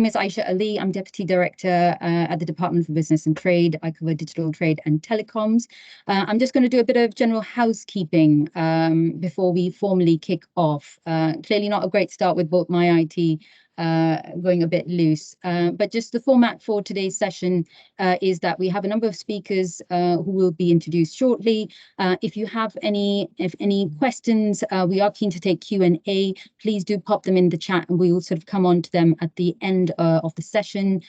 My name is Aisha Ali. I'm Deputy Director at the Department for Business and Trade. I cover digital trade and telecoms. I'm just going to do a bit of general housekeeping before we formally kick off. Clearly not a great start with both my IT going a bit loose. But just the format for today's session is that we have a number of speakers who will be introduced shortly. If you have any questions, we are keen to take Q&A. Please do pop them in the chat and we will sort of come on to them at the end of the session.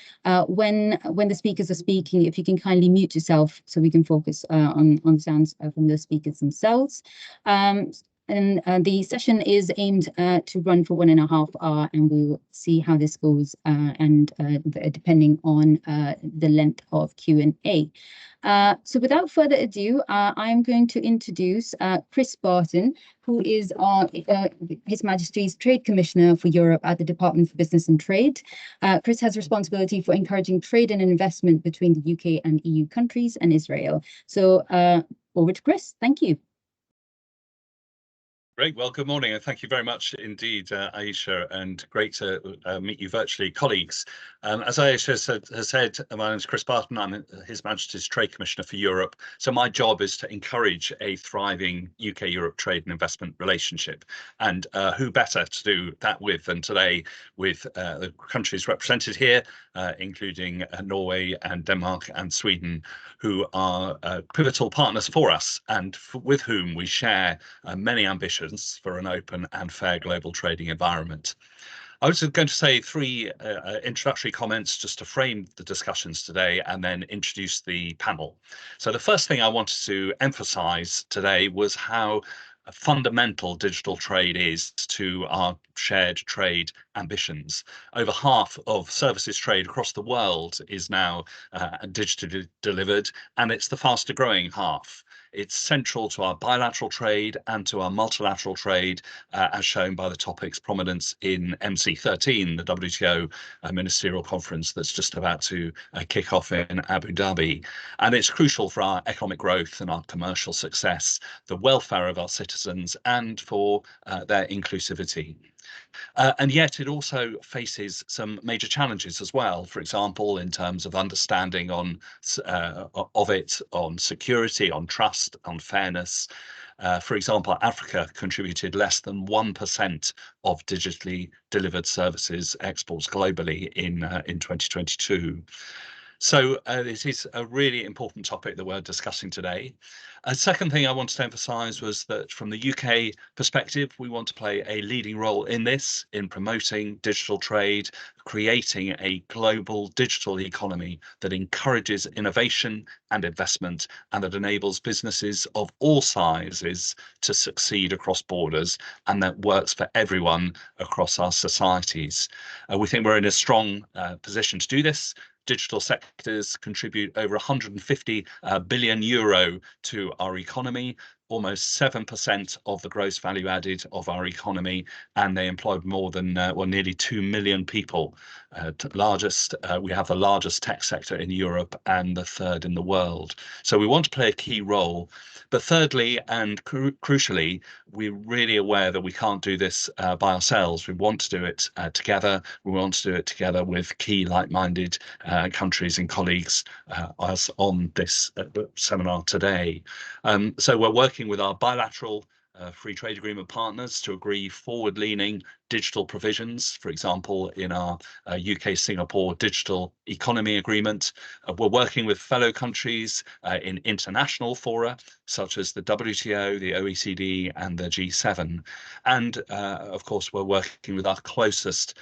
When the speakers are speaking, if you can kindly mute yourself so we can focus on sounds from the speakers themselves. The session is aimed to run for 1.5 hours, and we'll see how this goes, depending on the length of Q&A. So without further ado, I'm going to introduce Chris Barton, who is His Majesty's Trade Commissioner for Europe at the Department for Business and Trade. Chris has responsibility for encouraging trade and investment between the UK and EU countries and Israel. So over to Chris. Thank you. Great. Well, good morning, and thank you very much indeed, Aisha, and great to meet you virtually, colleagues. As Aisha has said, my name is Chris Barton. I'm His Majesty's Trade Commissioner for Europe. So my job is to encourage a thriving UK-Europe trade and investment relationship. And who better to do that with than today with the countries represented here, including Norway and Denmark and Sweden, who are pivotal partners for us and with whom we share many ambitions for an open and fair global trading environment. I was going to say three introductory comments just to frame the discussions today and then introduce the panel. So the first thing I wanted to emphasize today was how fundamental digital trade is to our shared trade ambitions. Over half of services trade across the world is now digitally delivered, and it's the faster growing half. It's central to our bilateral trade and to our multilateral trade, as shown by the topic's prominence in MC13, the WTO ministerial conference that's just about to kick off in Abu Dhabi. And it's crucial for our economic growth and our commercial success, the welfare of our citizens, and for their inclusivity. And yet it also faces some major challenges as well, for example, in terms of understanding on security, on trust, on fairness. For example, Africa contributed less than 1% of digitally delivered services exports globally in 2022. So this is a really important topic that we're discussing today. A second thing I wanted to emphasise was that from the UK perspective, we want to play a leading role in this, in promoting digital trade, creating a global digital economy that encourages innovation and investment and that enables businesses of all sizes to succeed across borders and that works for everyone across our societies. We think we're in a strong position to do this. Digital sectors contribute over 150 billion euro to our economy, almost 7% of the gross value added of our economy, and they employ more than nearly 2 million people. We have the largest tech sector in Europe and the third in the world. So we want to play a key role. But thirdly, and crucially, we're really aware that we can't do this by ourselves. We want to do it together. We want to do it together with key like-minded countries and colleagues as on this seminar today. So we're working with our bilateral free trade agreement partners to agree forward-leaning digital provisions, for example, in our UK-Singapore digital economy agreement. We're working with fellow countries in international fora, such as the WTO, the OECD, and the G7. And of course, we're working with our closest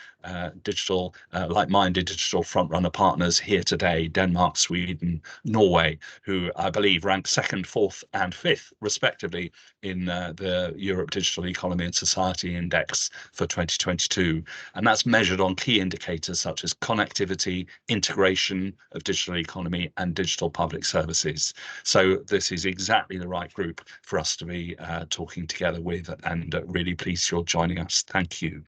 like-minded digital front-runner partners here today, Denmark, Sweden, Norway, who I believe rank 2nd, 4th, and 5th, respectively, in the Europe Digital Economy and Society Index for 2022. And that's measured on key indicators such as connectivity, integration of digital economy, and digital public services. So this is exactly the right group for us to be talking together with, and really pleased you're joining us. Thank you.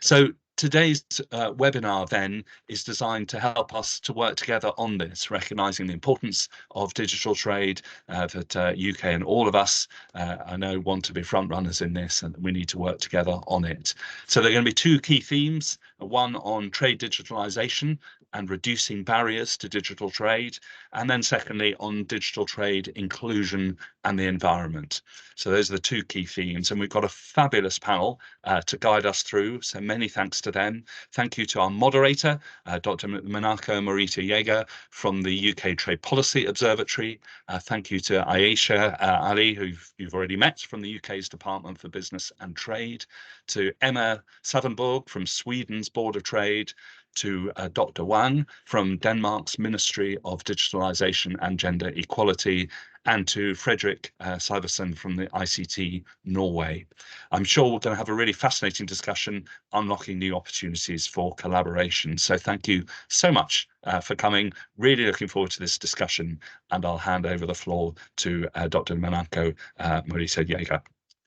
So Today's webinar then is designed to help us to work together on this, recognising the importance of digital trade, that UK and all of us, I know, want to be front runners in this, and we need to work together on it. So there are going to be two key themes, one on trade digitalisation and reducing barriers to digital trade, and then secondly on digital trade inclusion and the environment. So those are the two key themes, and we've got a fabulous panel to guide us through, so many thanks to them. Thank you to our moderator, Dr. Monaco Morita Yeager from the UK Trade Policy Observatory. Thank you to Ayesha Ali, who you've already met, from the UK's Department for Business and Trade, to Emma Southernborg from Sweden's Board of Trade, to Dr. Wang from Denmark's Ministry of Digitalisation and Gender Equality, and to Frederick Syversen from the ICT Norway. I'm sure we're going to have a really fascinating discussion, unlocking new opportunities for collaboration. So thank you so much for coming. Really looking forward to this discussion, and I'll hand over the floor to Dr. Monaco Morita Yeager.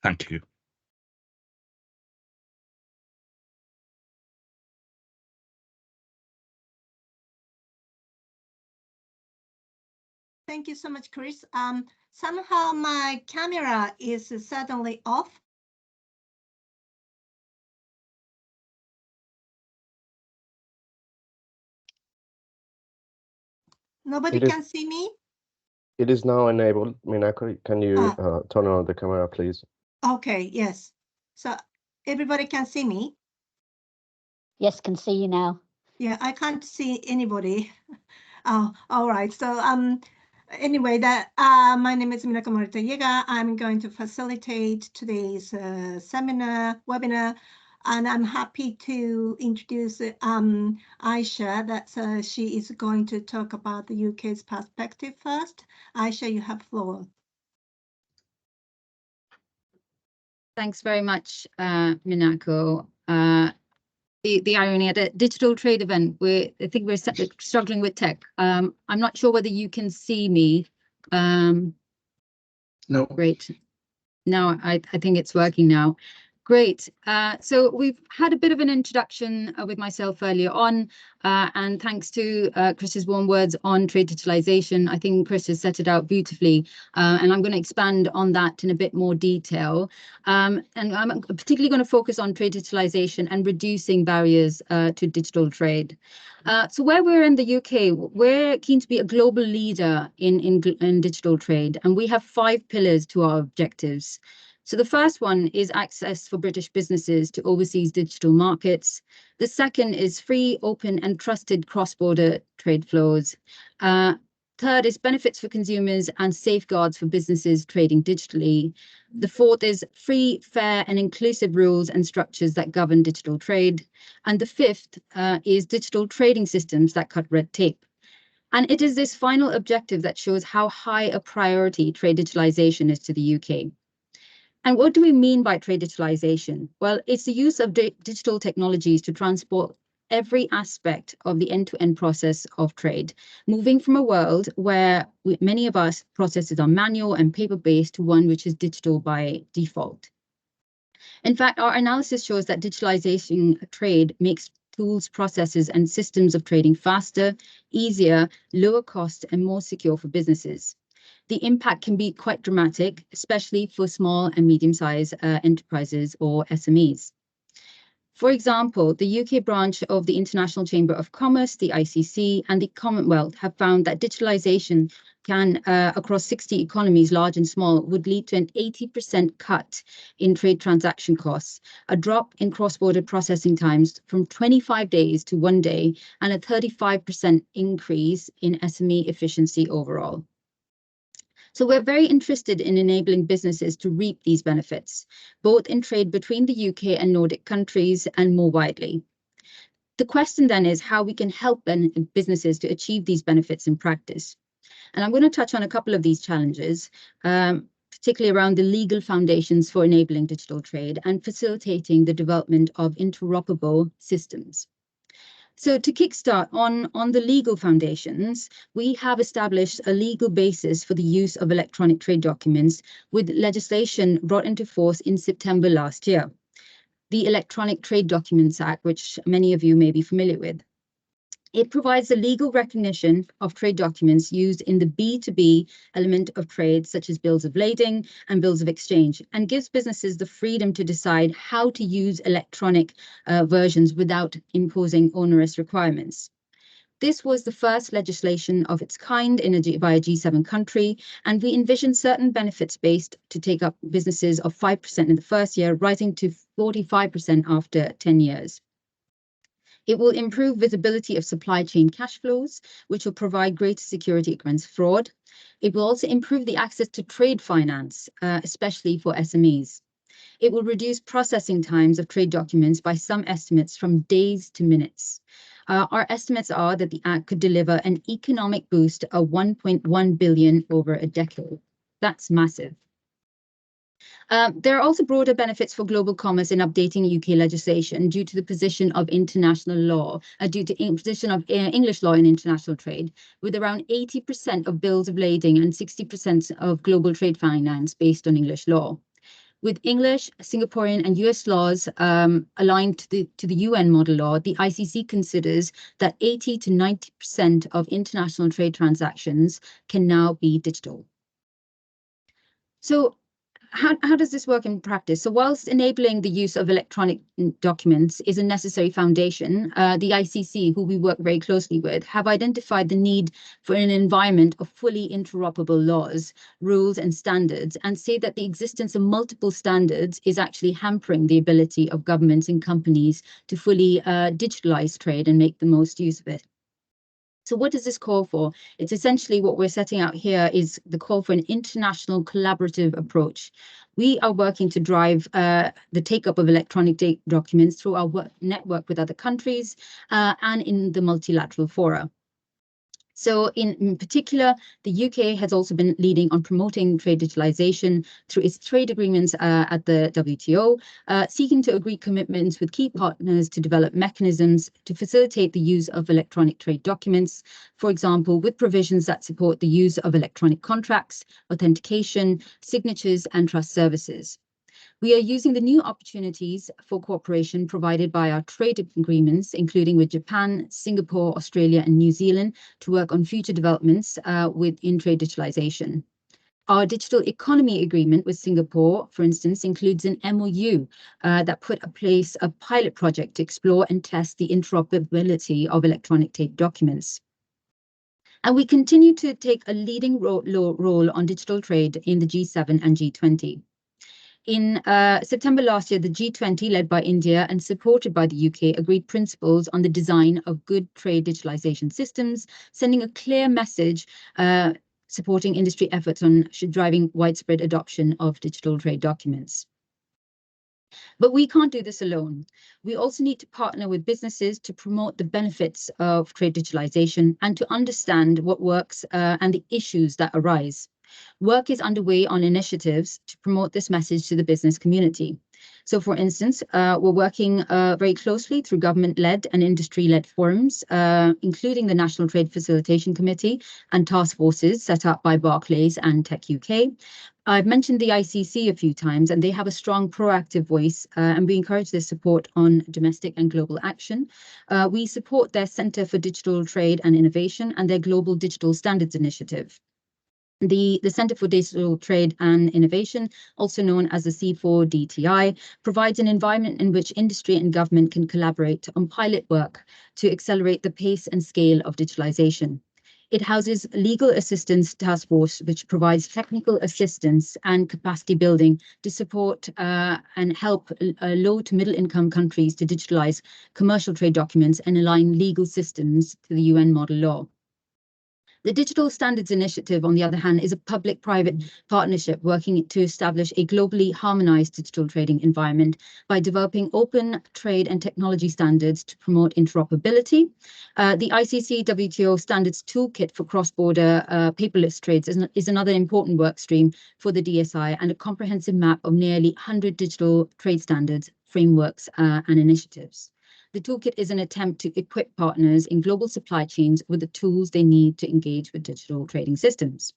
Thank you. Thank you so much, Chris. Somehow my camera is suddenly off. Nobody can see me? It is now enabled. Minako, can you turn on the camera, please? Okay, yes. So everybody can see me? Yes, can see you now. Yeah, I can't see anybody. Oh, all right. So anyway, my name is Minako Morita Yeager. I'm going to facilitate today's webinar, and I'm happy to introduce Aisha. That she is going to talk about the UK's perspective first. Aisha, you have floor. Thanks very much, Minako. The irony at a digital trade event, I think we're struggling with tech. I'm not sure whether you can see me. No. Great. Now I think it's working now. Great. So we've had a bit of an introduction with myself earlier on, and thanks to Chris's warm words on trade digitalisation. I think Chris has set it out beautifully, and I'm going to expand on that in a bit more detail. And I'm particularly going to focus on trade digitalisation and reducing barriers to digital trade. So where we're in the UK, we're keen to be a global leader in digital trade, and we have 5 pillars to our objectives. So the first one is access for British businesses to overseas digital markets. The second is free, open and trusted cross-border trade flows. Third is benefits for consumers and safeguards for businesses trading digitally. The fourth is free, fair and inclusive rules and structures that govern digital trade. And the fifth is digital trading systems that cut red tape. And it is this final objective that shows how high a priority trade digitalisation is to the UK. And what do we mean by trade digitalisation? Well, it's the use of digital technologies to transport every aspect of the end-to-end process of trade, moving from a world where many of us processes are manual and paper-based to one which is digital by default. In fact, our analysis shows that digitalisation of trade makes tools, processes and systems of trading faster, easier, lower cost and more secure for businesses. The impact can be quite dramatic, especially for small and medium-sized enterprises or SMEs. For example, the UK branch of the International Chamber of Commerce, the ICC, and the Commonwealth have found that digitalisation can, across 60 economies, large and small, would lead to an 80% cut in trade transaction costs, a drop in cross-border processing times from 25 days to 1 day, and a 35% increase in SME efficiency overall. So we're very interested in enabling businesses to reap these benefits, both in trade between the UK and Nordic countries and more widely. The question then is how we can help businesses to achieve these benefits in practice. And I'm going to touch on a couple of these challenges, particularly around the legal foundations for enabling digital trade and facilitating the development of interoperable systems. So to kickstart on the legal foundations, we have established a legal basis for the use of electronic trade documents with legislation brought into force in September last year. the Electronic Trade Documents Act, which many of you may be familiar with. It provides the legal recognition of trade documents used in the B2B element of trade, such as bills of lading and bills of exchange, and gives businesses the freedom to decide how to use electronic versions without imposing onerous requirements. This was the first legislation of its kind by a G7 country, and we envision certain benefits based to take up businesses of 5% in the first year, rising to 45% after 10 years. It will improve visibility of supply chain cash flows, which will provide greater security against fraud. It will also improve the access to trade finance, especially for SMEs. It will reduce processing times of trade documents by some estimates from days to minutes. Our estimates are that the Act could deliver an economic boost of 1.1 billion over a decade. That's massive. There are also broader benefits for global commerce in updating UK legislation due to the position of international law, due to the position of English law in international trade, with around 80% of bills of lading and 60% of global trade finance based on English law. With English, Singaporean and US laws aligned to the UN model law, the ICC considers that 80 to 90% of international trade transactions can now be digital. So how does this work in practice? So whilst enabling the use of electronic documents is a necessary foundation, the ICC, who we work very closely with, have identified the need for an environment of fully interoperable laws, rules and standards, and say that the existence of multiple standards is actually hampering the ability of governments and companies to fully digitalize trade and make the most use of it. So what does this call for? It's essentially what we're setting out here is the call for an international collaborative approach. We are working to drive the take-up of electronic documents through our network with other countries and in the multilateral fora. So in particular, the UK has also been leading on promoting trade digitalization through its trade agreements at the WTO, seeking to agree commitments with key partners to develop mechanisms to facilitate the use of electronic trade documents, for example, with provisions that support the use of electronic contracts, authentication, signatures, and trust services. We are using the new opportunities for cooperation provided by our trade agreements, including with Japan, Singapore, Australia, and New Zealand, to work on future developments in trade digitalization. Our digital economy agreement with Singapore, for instance, includes an MOU that put in place a pilot project to explore and test the interoperability of electronic trade documents. And we continue to take a leading role on digital trade in the G7 and G20. In September last year, the G20, led by India and supported by the UK, agreed principles on the design of good trade digitalization systems, sending a clear message supporting industry efforts on driving widespread adoption of digital trade documents. But we can't do this alone. We also need to partner with businesses to promote the benefits of trade digitalization and to understand what works and the issues that arise. Work is underway on initiatives to promote this message to the business community. So, for instance, we're working very closely through government-led and industry-led forums, including the National Trade Facilitation Committee and task forces set up by Barclays and Tech UK. I've mentioned the ICC a few times, and they have a strong proactive voice, and we encourage their support on domestic and global action. We support their Centre for Digital Trade and Innovation and their Global Digital Standards Initiative. The Centre for Digital Trade and Innovation, also known as the C4DTI, provides an environment in which industry and government can collaborate on pilot work to accelerate the pace and scale of digitalization. It houses a legal assistance task force, which provides technical assistance and capacity building to support and help low to middle income countries to digitalize commercial trade documents and align legal systems to the UN model law. The Digital Standards Initiative, on the other hand, is a public-private partnership working to establish a globally harmonized digital trading environment by developing open trade and technology standards to promote interoperability. The ICC WTO Standards Toolkit for cross-border paperless trades is another important work stream for the DSI, and a comprehensive map of nearly 100 digital trade standards, frameworks, and initiatives. The toolkit is an attempt to equip partners in global supply chains with the tools they need to engage with digital trading systems.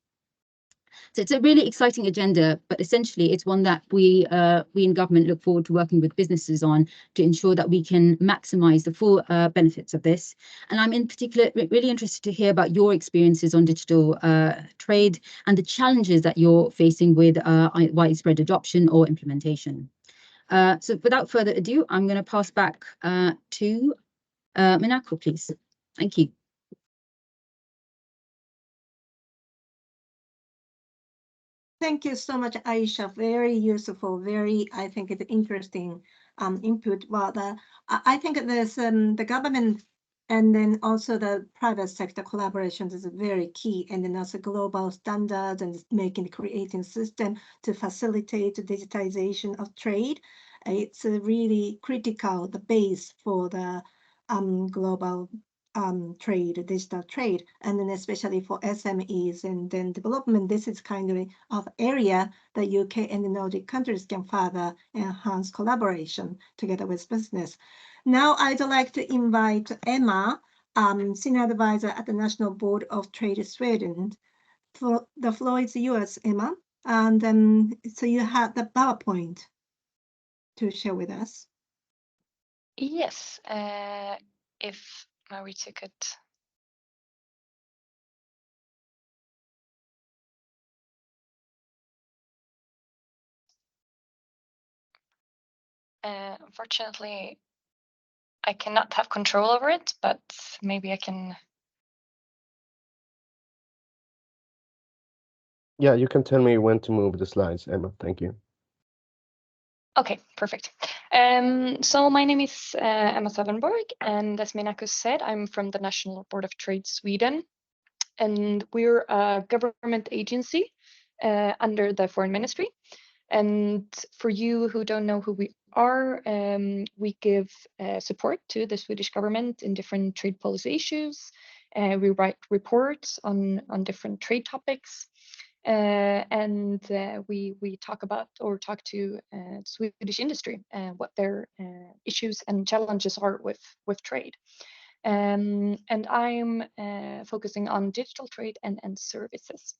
So it's a really exciting agenda, but essentially it's one that we in government look forward to working with businesses on to ensure that we can maximise the full benefits of this. And I'm in particular really interested to hear about your experiences on digital trade and the challenges that you're facing with widespread adoption or implementation. So without further ado, I'm going to pass back to Minako, please. Thank you. Thank you so much, Aisha. Very useful, very, I think it's interesting input. Well, I think there's the government and then also the private sector collaborations is very key, and then also global standards and creating system to facilitate digitization of trade. It's really critical, the base for the global trade, digital trade, and then especially for SMEs and then development. This is kind of area that UK and the Nordic countries can further enhance collaboration together with business. Now I'd like to invite Emma, Senior Advisor at the National Board of Trade Sweden. The floor is yours, Emma. And so you have the PowerPoint to share with us. Yes, if Marita could. Unfortunately, I cannot have control over it, but maybe I can. Yeah, you can tell me when to move the slides, Emma. Thank you. Okay, perfect. So my name is Emma Sövenborg, and as Minako said, I'm from the National Board of Trade Sweden, and we're a government agency under the Foreign Ministry. And for you who don't know who we are, we give support to the Swedish government in different trade policy issues. We write reports on different trade topics. And we talk about or talk to Swedish industry, what their issues and challenges are with trade. And I'm focusing on digital trade and services.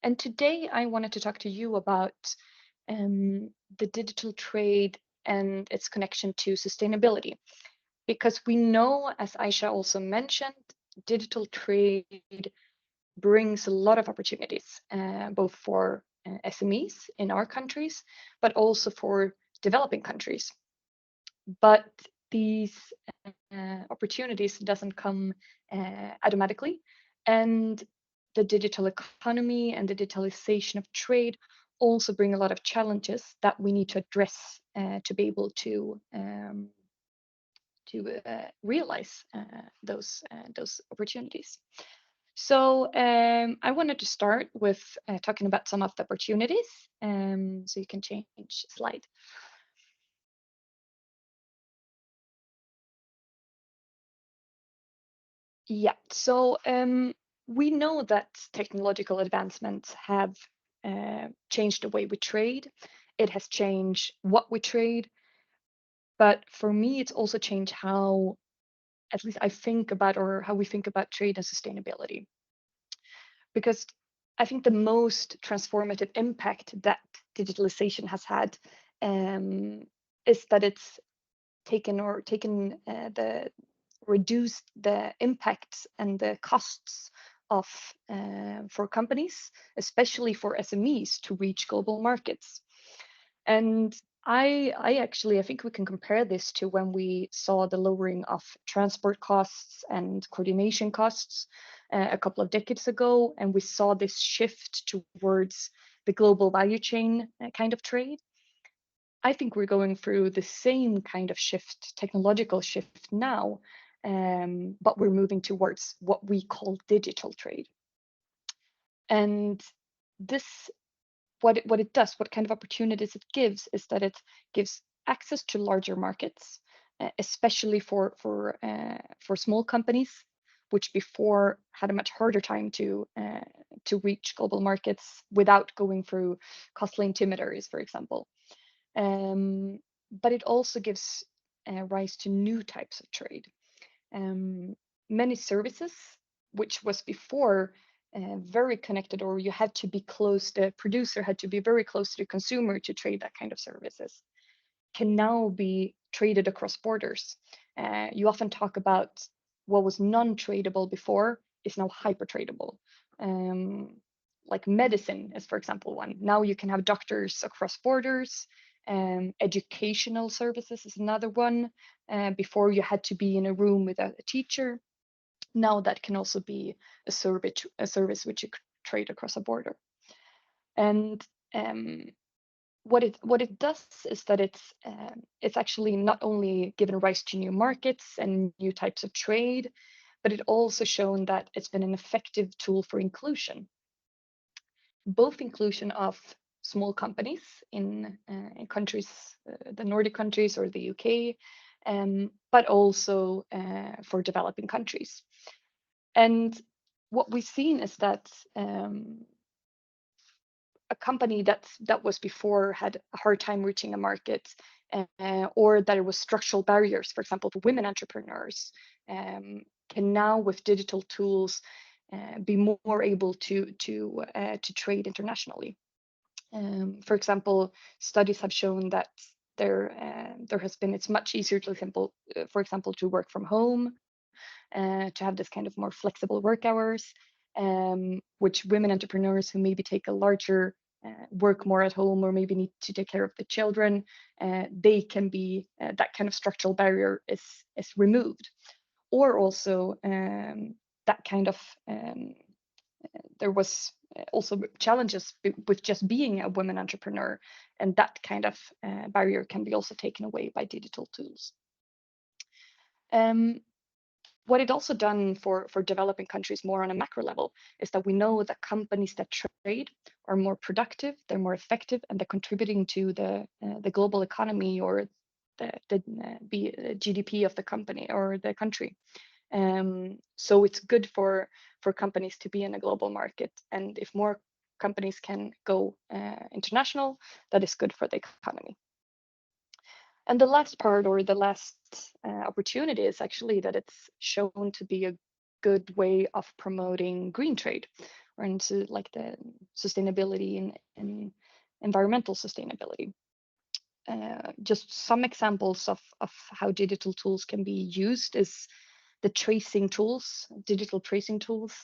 And today I wanted to talk to you about the digital trade and its connection to sustainability. Because we know, as Aisha also mentioned, digital trade brings a lot of opportunities, both for SMEs in our countries, but also for developing countries. But these opportunities doesn't come automatically, and the digital economy and digitalization of trade also bring a lot of challenges that we need to address to be able to realize those opportunities. So I wanted to start with talking about some of the opportunities. So you can change slide. Yeah, so we know that technological advancements have changed the way we trade. It has changed what we trade. But for me, it's also changed how, at least I think about, or how we think about trade and sustainability. Because I think the most transformative impact that digitalization has had is that it's reduced the impacts and the costs of for companies, especially for SMEs, to reach global markets. And I think we can compare this to when we saw the lowering of transport costs and coordination costs a couple of decades ago, and we saw this shift towards the global value chain kind of trade. I think we're going through the same kind of shift, technological shift now, but we're moving towards what we call digital trade. And this, what it does, what kind of opportunities it gives, is that it gives access to larger markets, especially for small companies, which before had a much harder time to reach global markets without going through costly intermediaries, for example. But it also gives rise to new types of trade. Many services, which was before very connected, or you had to be close, the producer had to be very close to the consumer to trade that kind of services, can now be traded across borders. You often talk about what was non-tradable before is now hyper-tradable. Like medicine is, for example, one. Now you can have doctors across borders. Educational services is another one. Before you had to be in a room with a teacher. Now that can also be a service which you could trade across a border. And what it does is that it's actually not only given rise to new markets and new types of trade, but it also shown that it's been an effective tool for inclusion. Both inclusion of small companies in countries, the Nordic countries or the UK, but also for developing countries. And what we've seen is that a company that was before had a hard time reaching a market, or that it was structural barriers, for example, for women entrepreneurs, can now with digital tools be more able to trade internationally. For example, studies have shown that it's much easier to for example, to work from home, to have this kind of more flexible work hours, which women entrepreneurs who maybe take a larger work more at home, or maybe need to take care of the children, they can be that kind of structural barrier is removed. Or also that kind of there was also challenges with just being a women entrepreneur, and that kind of barrier can be also taken away by digital tools. What it also done for developing countries more on a macro level is that we know that companies that trade are more productive, they're more effective, and they're contributing to the global economy, or the GDP of the company or the country. So it's good for companies to be in a global market, and if more companies can go international, that is good for the economy. And the last part, or the last opportunity, is actually that it's shown to be a good way of promoting green trade, or into like the sustainability and environmental sustainability. Just some examples of how digital tools can be used is the tracing tools, digital tracing tools.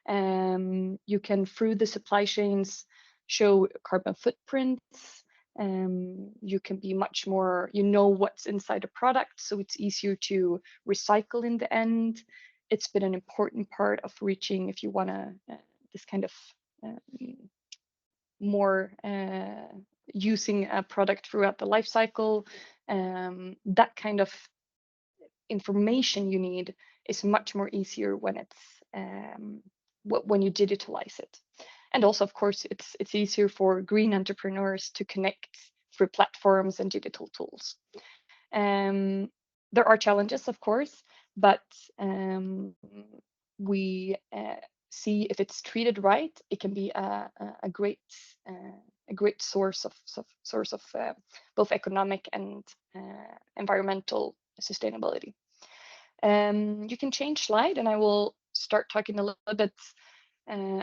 You can, through the supply chains, show carbon footprints. You can be much more, you know what's inside a product, so it's easier to recycle in the end. It's been an important part of reaching, if you want to, this kind of more using a product throughout the life cycle. That kind of information you need is much more easier when it's when you digitalize it. And also, of course, it's easier for green entrepreneurs to connect through platforms and digital tools. There are challenges, of course, but we see if it's treated right, it can be a great source of both economic and environmental sustainability. You can change slide, and I will start talking a little bit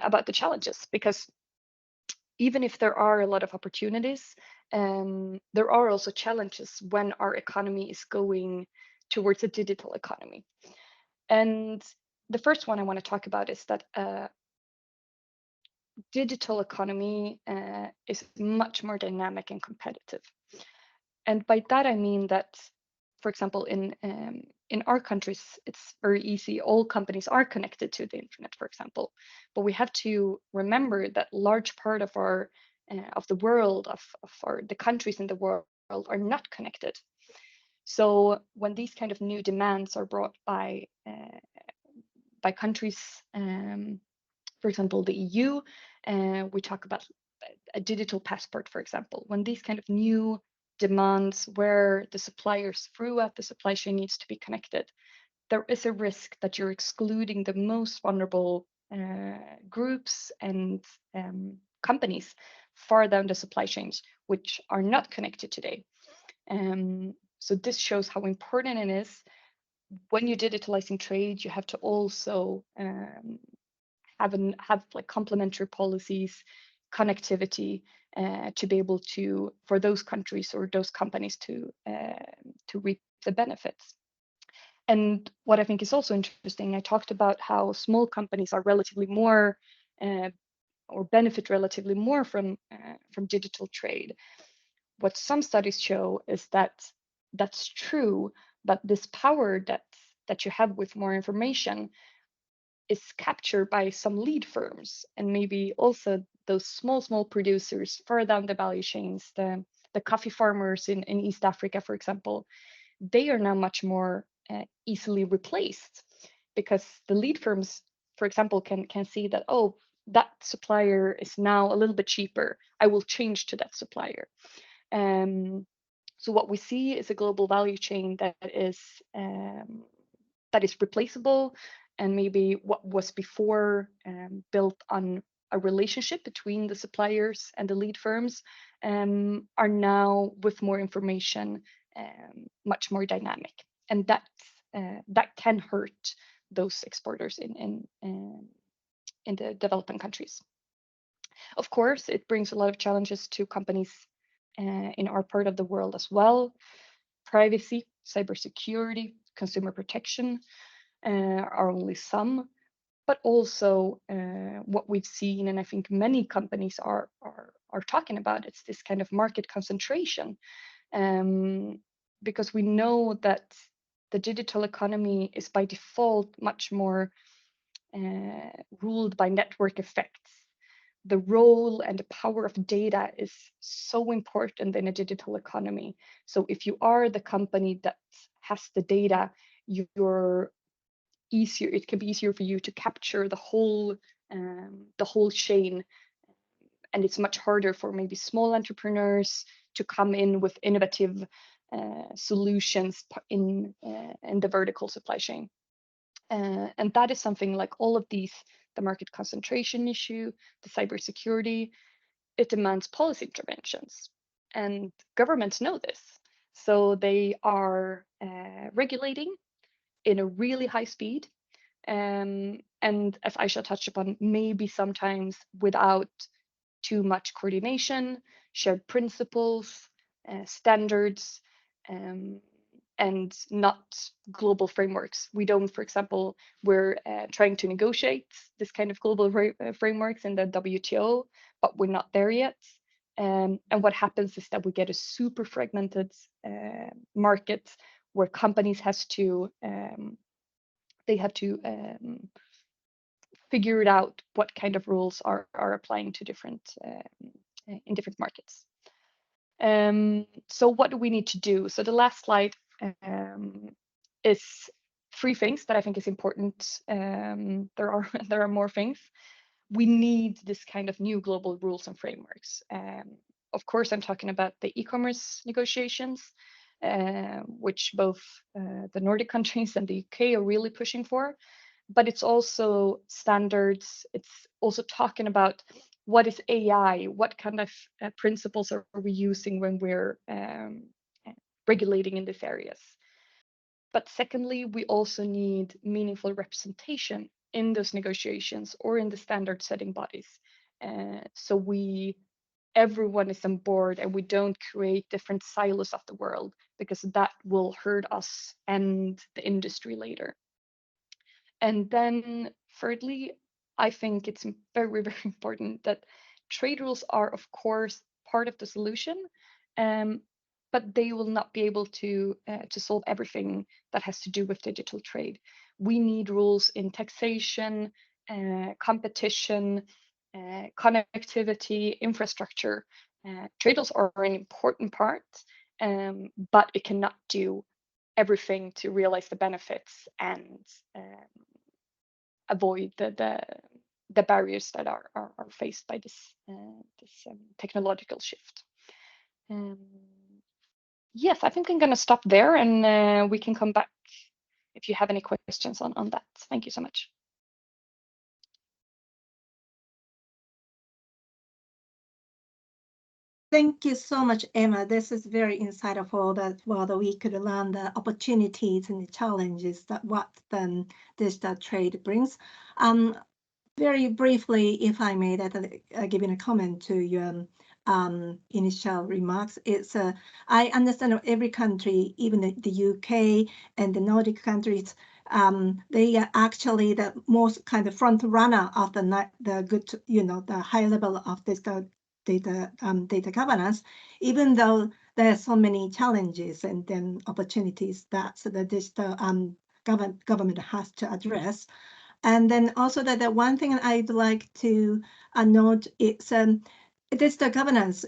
about the challenges, because even if there are a lot of opportunities, there are also challenges when our economy is going towards a digital economy. And the first one I want to talk about is that digital economy is much more dynamic and competitive. And by that I mean that, for example, in our countries, it's very easy. All companies are connected to the internet, for example, but we have to remember that large part of our of the world, the countries in the world are not connected. So when these kind of new demands are brought by countries, for example, the EU, we talk about a digital passport, for example. When these kind of new demands where the suppliers throughout the supply chain needs to be connected, there is a risk that you're excluding the most vulnerable groups and companies far down the supply chains, which are not connected today. So this shows how important it is when you're digitalizing trade. You have to also have like complementary policies, connectivity, to be able to, for those countries or those companies to reap the benefits. And what I think is also interesting, I talked about how small companies are relatively more or benefit relatively more from digital trade. What some studies show is that that's true, but this power that you have with more information is captured by some lead firms, and maybe also those small producers further down the value chains, the coffee farmers in East Africa, for example. They are now much more easily replaced, because the lead firms, for example, can see that, oh, that supplier is now a little bit cheaper, I will change to that supplier. So what we see is a global value chain that is replaceable, and maybe what was before built on a relationship between the suppliers and the lead firms are now, with more information, much more dynamic, and that can hurt those exporters in the developing countries. Of course, it brings a lot of challenges to companies in our part of the world as well. Privacy, cybersecurity, consumer protection are only some, but also what we've seen, and I think many companies are talking about, it's this kind of market concentration, because we know that the digital economy is by default much more ruled by network effects. The role and the power of data is so important in a digital economy. So if you are the company that has the data, it can be easier for you to capture the whole chain, and it's much harder for maybe small entrepreneurs to come in with innovative solutions in the vertical supply chain. And that is something like all of these, the market concentration issue, the cybersecurity, it demands policy interventions. And governments know this. So they are regulating in a really high speed. And as Aisha touched upon, maybe sometimes without too much coordination, shared principles, standards, and not global frameworks. We don't, for example, we're trying to negotiate this kind of global frameworks in the WTO, but we're not there yet. And what happens is that we get a super fragmented market where companies have to figure it out what kind of rules are applying to in different markets. So what do we need to do? So the last slide is 3 things that I think is important. There are more things. We need this kind of new global rules and frameworks. Of course, I'm talking about the e-commerce negotiations, which both the Nordic countries and the UK are really pushing for. But it's also standards. It's also talking about what is AI, what kind of principles are we using when we're regulating in these areas. But secondly, we also need meaningful representation in those negotiations or in the standard setting bodies. So everyone is on board and we don't create different silos of the world, because that will hurt us and the industry later. And then thirdly, I think it's very, very important that trade rules are, of course, part of the solution, but they will not be able to solve everything that has to do with digital trade. We need rules in taxation, competition, connectivity, infrastructure. Trade rules are an important part, but it cannot do everything to realize the benefits and avoid the barriers that are faced by this technological shift. Yes, I think I'm going to stop there, and we can come back if you have any questions on that. Thank you so much. Thank you so much, Emma. This is very insightful, that while we could learn the opportunities and the challenges that what then digital trade brings. very briefly, if I may, that giving a comment to your initial remarks, it's I understand every country, even the UK and the Nordic countries, they are actually the most kind of front runner of the good, the high level of this data governance, even though there are so many challenges and then opportunities that the digital government has to address. And then also that the one thing I'd like to note is digital governance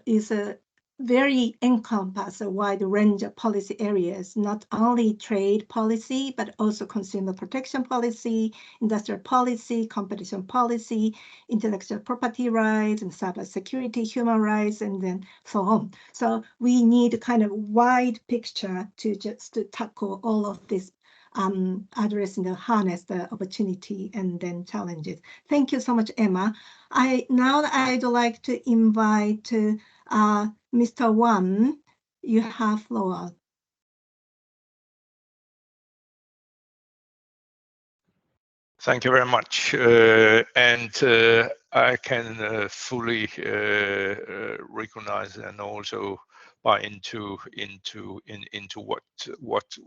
is a very encompass a wide range of policy areas, not only trade policy, but also consumer protection policy, industrial policy, competition policy, intellectual property rights, and cybersecurity, human rights, and then so on. So we need a kind of wide picture to just to tackle all of this, addressing the harness the opportunity and then challenges. Thank you so much, Emma. Now I'd like to invite Mr. Wan. You have floor. Thank you very much, I can fully recognize and also buy into what you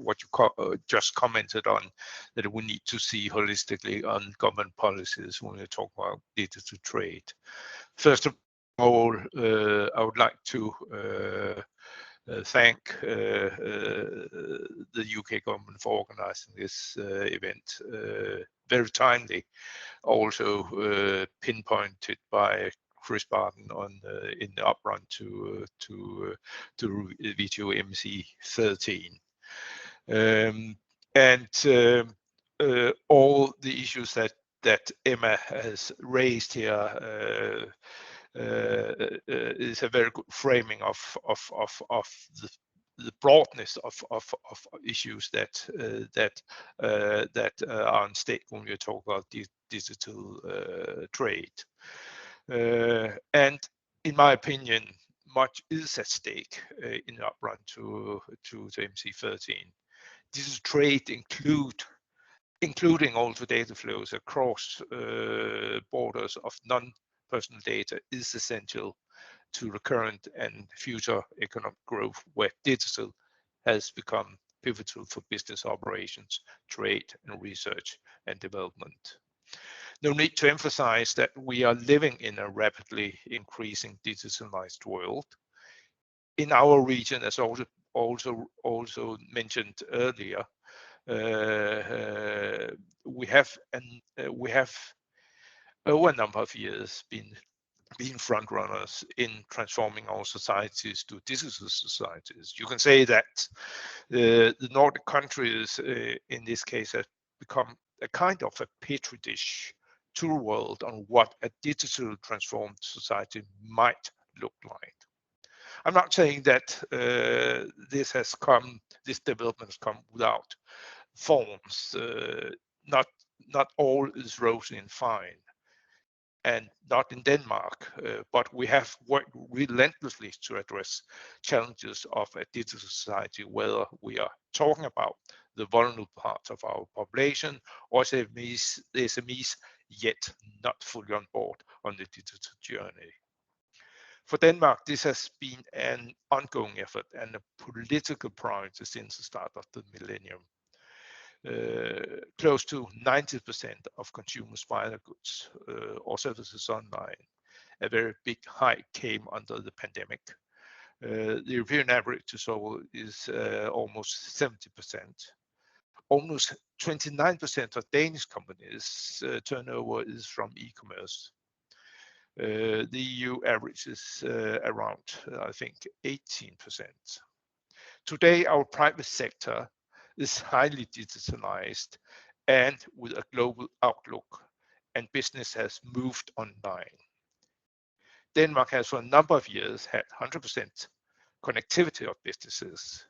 just commented on, that we need to see holistically on government policies when we talk about digital trade. First of all, I would like to thank the UK government for organizing this event. Very timely, also pinpointed by Chris Barton in the uprun to VTO MC 13, all the issues that Emma has raised here is a very good framing of the broadness of issues that are on stake when we talk about digital trade. And in my opinion, much is at stake in the uprun to MC13. Digital trade including also data flows across borders of non-personal data, is essential to the current and future economic growth, where digital has become pivotal for business operations, trade, and research and development. No need to emphasize that we are living in a rapidly increasing digitalized world. In our region, as also mentioned earlier, we have over a number of years been front runners in transforming our societies to digital societies. You can say that the Nordic countries in this case have become a kind of a petri dish to the world on what a digital transformed society might look like. I'm not saying that this development has come without forms. Not all is rosy and fine, and not in Denmark, but we have worked relentlessly to address challenges of a digital society, whether we are talking about the vulnerable parts of our population or SMEs yet not fully on board on the digital journey. For Denmark, this has been an ongoing effort and a political priority since the start of the millennium. Close to 90% of consumers buy their goods or services online. A very big hike came under the pandemic. The European average is almost 70%. Almost 29% of Danish companies' turnover is from e-commerce. The EU average is around, I think, 18%. Today, our private sector is highly digitalized and with a global outlook, and business has moved online. Denmark has for a number of years had 100% connectivity of businesses.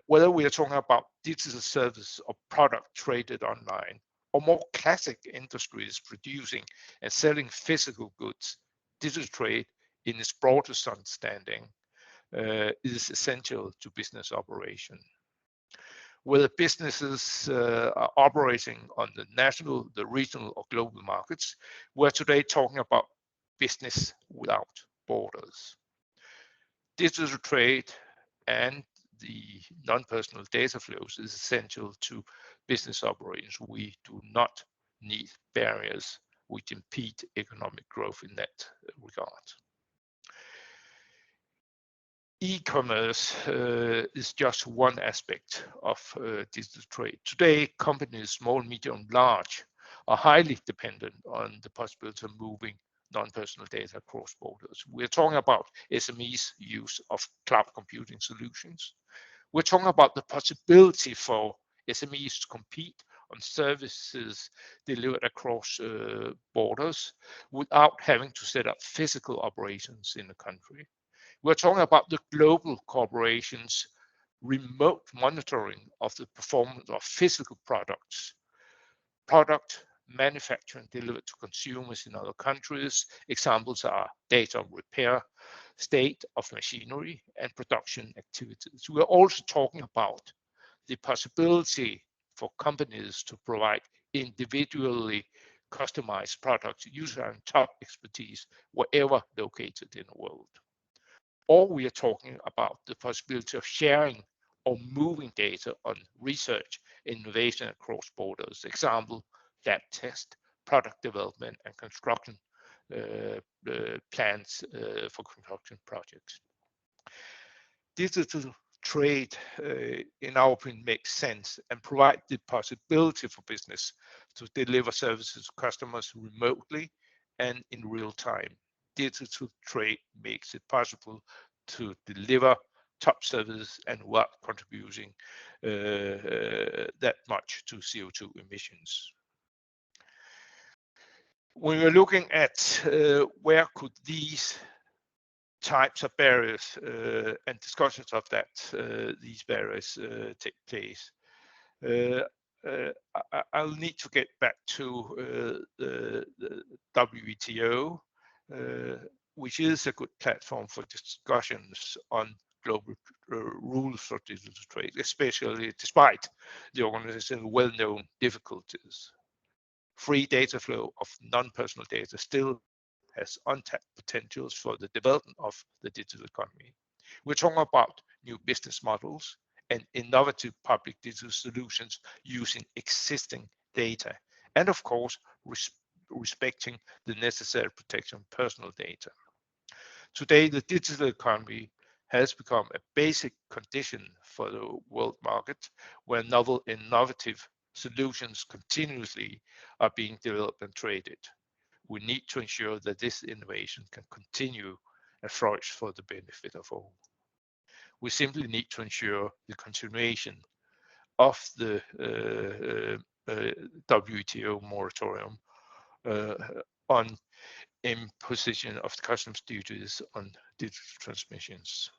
Whether we are talking about digital service or product traded online, or more classic industries producing and selling physical goods, digital trade in its broadest understanding is essential to business operation. whether businesses are operating on the national, the regional, or global markets. We're today talking about business without borders. Digital trade and the non-personal data flows is essential to business operations. We do not need barriers which impede economic growth in that regard. E-commerce is just one aspect of digital trade. Today, companies, small, medium, large, are highly dependent on the possibility of moving non-personal data across borders. We're talking about SMEs' use of cloud computing solutions. We're talking about the possibility for SMEs to compete on services delivered across borders without having to set up physical operations in the country. We're talking about the global corporations' remote monitoring of the performance of physical products, product manufacturing delivered to consumers in other countries. Examples are data repair, state of machinery, and production activities. We're also talking about the possibility for companies to provide individually customized products using top expertise wherever located in the world. Or we are talking about the possibility of sharing or moving data on research, innovation across borders. Example, lab test, product development, and construction plans for construction projects. Digital trade, in our opinion, makes sense and provide the possibility for business to deliver services to customers remotely and in real time. Digital trade makes it possible to deliver top services and without contributing that much to CO2 emissions. When we're looking at where could these types of barriers and discussions of that, these barriers take place, I'll need to get back to the WTO, which is a good platform for discussions on global rules for digital trade, especially despite the organization's well-known difficulties. Free data flow of non-personal data still has untapped potentials for the development of the digital economy. We're talking about new business models and innovative public digital solutions using existing data, and of course, respecting the necessary protection of personal data. Today, the digital economy has become a basic condition for the world market, where novel, innovative solutions continuously are being developed and traded. We need to ensure that this innovation can continue and flourish for the benefit of all. We simply need to ensure the continuation of the WTO moratorium on imposition of customs duties on digital transmissions.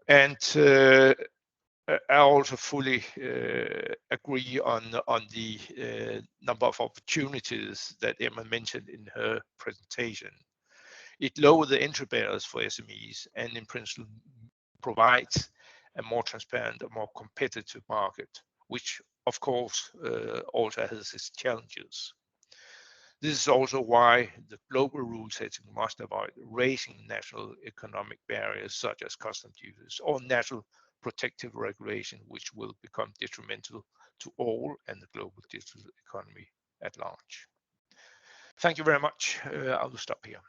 And I also fully agree on the number of opportunities that Emma mentioned in her presentation. It lowers the entry barriers for SMEs and in principle provides a more transparent, a more competitive market, which of course also has its challenges. This is also why the global rule setting must avoid raising national economic barriers such as customs duties or national protective regulation, which will become detrimental to all and the global digital economy at large. Thank you very much. I will stop here.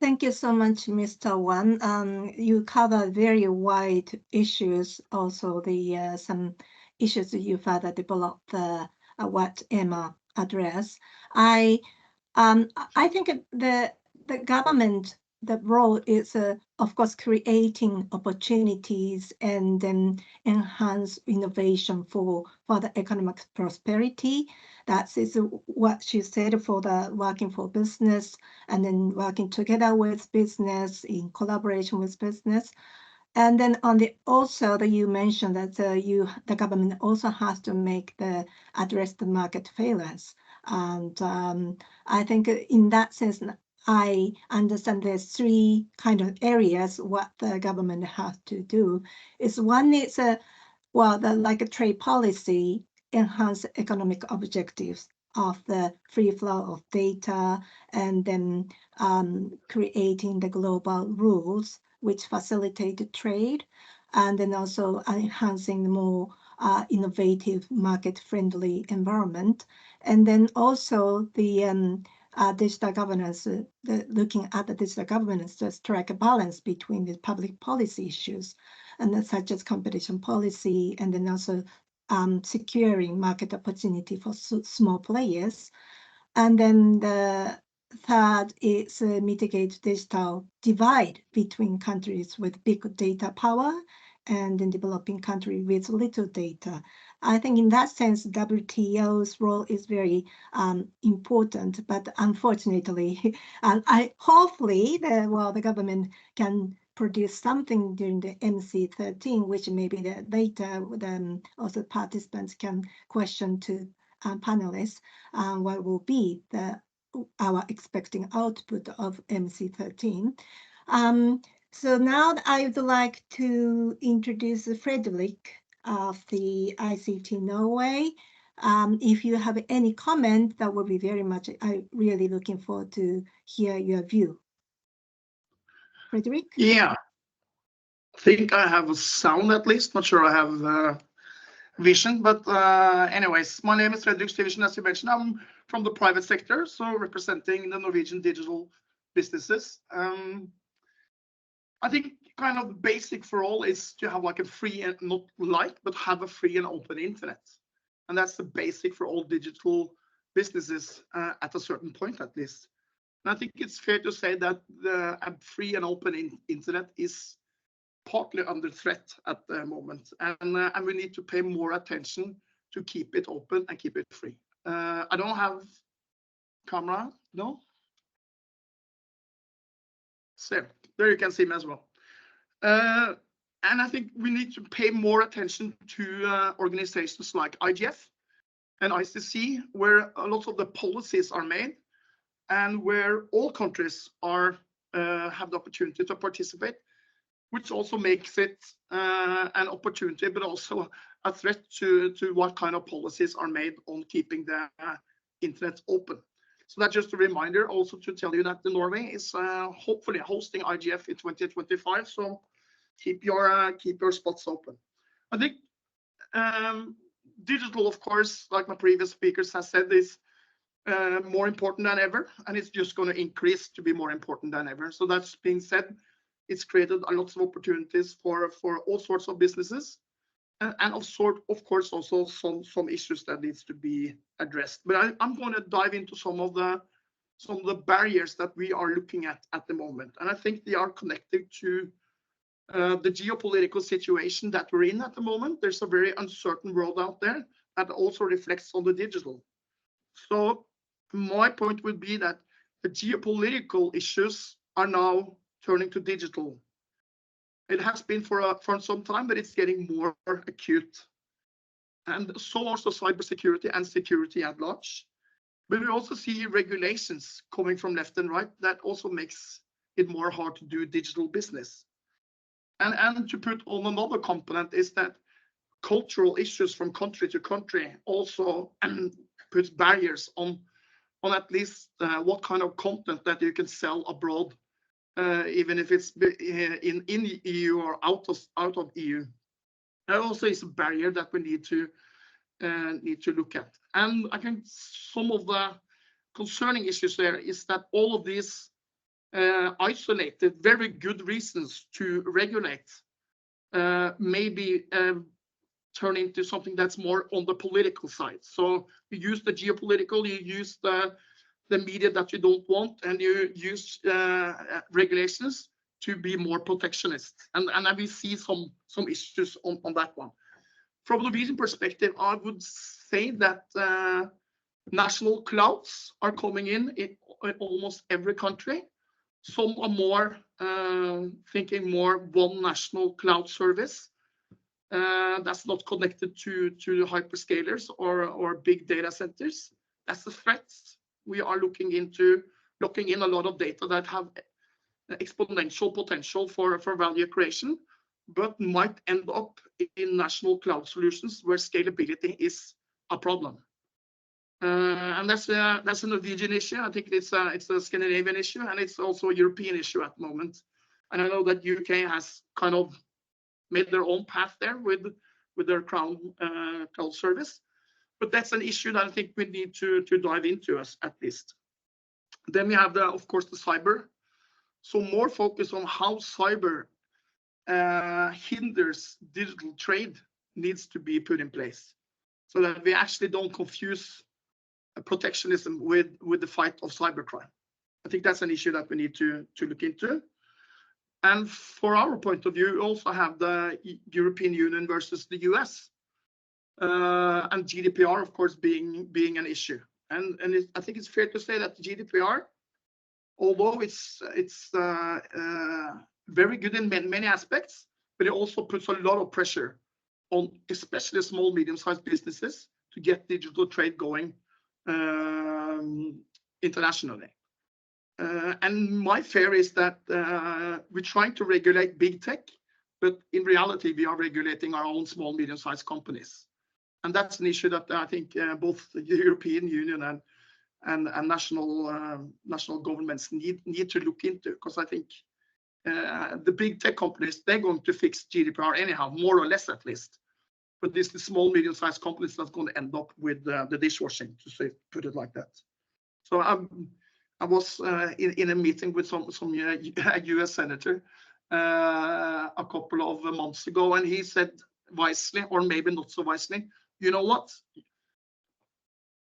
Thank you so much, Mr. Wan. You cover very wide issues, also the some issues that you further developed what Emma addressed. I think the government, the role is of course creating opportunities and then enhance innovation for the economic prosperity. That is what she said for the working for business and then working together with business in collaboration with business. And then on the also that you mentioned that the government also has to make address the market failures. And I think in that sense, I understand there's three kind of areas what the government has to do. Is one is like a trade policy, enhance economic objectives of the free flow of data, and then creating the global rules which facilitate the trade, and then also enhancing the more innovative, market-friendly environment. And then also the digital governance, looking at the digital governance to strike a balance between the public policy issues, and such as competition policy, and then also securing market opportunity for small players. And then the third is mitigate digital divide between countries with big data power and in developing country with little data. I think in that sense, WTO's role is very important, but unfortunately, hopefully the government can produce something during the MC13, which maybe later then also participants can question to panelists what will be our expecting output of MC13. So now I would like to introduce Frederick of the ICT Norway. If you have any comment, that would be very much, I'm really looking forward to hear your view. Frederick? Yeah, I think I have a sound at least, not sure I have vision, but anyways, my name is Frederick Stiversen, as you mentioned. I'm from the private sector, so representing the Norwegian digital businesses. I think kind of basic for all is to have like a free and not like, but have a free and open internet. And that's the basic for all digital businesses at a certain point, at least. And I think it's fair to say that the free and open internet is partly under threat at the moment. And we need to pay more attention to keep it open and keep it free. I don't have camera, no? So there you can see me as well. And I think we need to pay more attention to organizations like IGF and ICC, where a lot of the policies are made and where all countries are have the opportunity to participate, which also makes it an opportunity, but also a threat to what kind of policies are made on keeping the internet open. So that's just a reminder also to tell you that the Norway is hopefully hosting IGF in 2025. So keep your spots open. I think digital, of course, like my previous speakers have said, is more important than ever, and it's just going to increase to be more important than ever. So that's being said, it's created a lot of opportunities for all sorts of businesses, and of course also some issues that needs to be addressed. But I'm going to dive into some of the barriers that we are looking at the moment, and I think they are connected to the geopolitical situation that we're in at the moment. There's a very uncertain world out there that also reflects on the digital. So my point would be that the geopolitical issues are now turning to digital. It has been for some time, but it's getting more acute. And so also cybersecurity and security at large. But we also see regulations coming from left and right that also makes it more hard to do digital business. And to put on another component is that cultural issues from country to country also puts barriers on at least what kind of content that you can sell abroad, even if it's in the EU or out of EU. That also is a barrier that we need to look at. And I think some of the concerning issues there is that all of these isolated, very good reasons to regulate maybe turn into something that's more on the political side. So you use the geopolitical, you use the media that you don't want, and you use regulations to be more protectionist. And we see some issues on that one. From the Norwegian perspective, I would say that national clouds are coming in almost every country. Some are more thinking more one national cloud service that's not connected to hyperscalers or big data centers. That's the threat we are looking into locking in a lot of data that have exponential potential for value creation, but might end up in national cloud solutions where scalability is a problem. And that's a Norwegian issue. I think it's a Scandinavian issue, and it's also a European issue at the moment. And I know that UK has kind of made their own path there with their cloud service, but that's an issue that I think we need to dive into at least. Then we have of course the cyber. So more focus on how cyber hinders digital trade needs to be put in place, so that we actually don't confuse protectionism with the fight of cybercrime. I think that's an issue that we need to look into. And for our point of view, we also have the European Union versus the US, and GDPR, of course, being an issue. And I think it's fair to say that GDPR, although it's very good in many aspects, but it also puts a lot of pressure on especially small, medium-sized businesses to get digital trade going internationally. And my fear is that we're trying to regulate big tech, but in reality, we are regulating our own small, medium-sized companies. And that's an issue that I think both the European Union and national governments need to look into, because I think the big tech companies, they're going to fix GDPR anyhow, more or less at least. But it's the small, medium-sized companies that's going to end up with the dishwashing, to put it like that. So I was in a meeting with some US senator a couple of months ago, and he said wisely, or maybe not so wisely, you know what?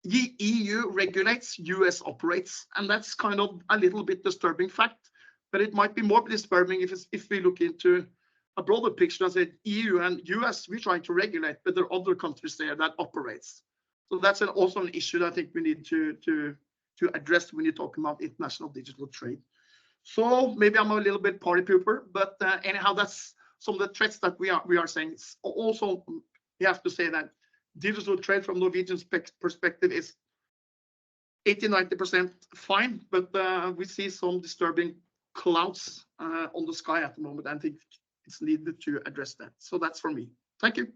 The EU regulates, US operates, and that's kind of a little bit disturbing fact. But it might be more disturbing if we look into a broader picture and say EU and US, we're trying to regulate, but there are other countries there that operates. So that's also an issue that I think we need to address when you're talking about international digital trade. So maybe I'm a little bit party pooper, but anyhow, that's some of the threats that we are saying. It's also, we have to say that digital trade from Norwegian perspective is 80–90% fine, but we see some disturbing clouds on the sky at the moment, and I think it's needed to address that. So that's for me. Thank you.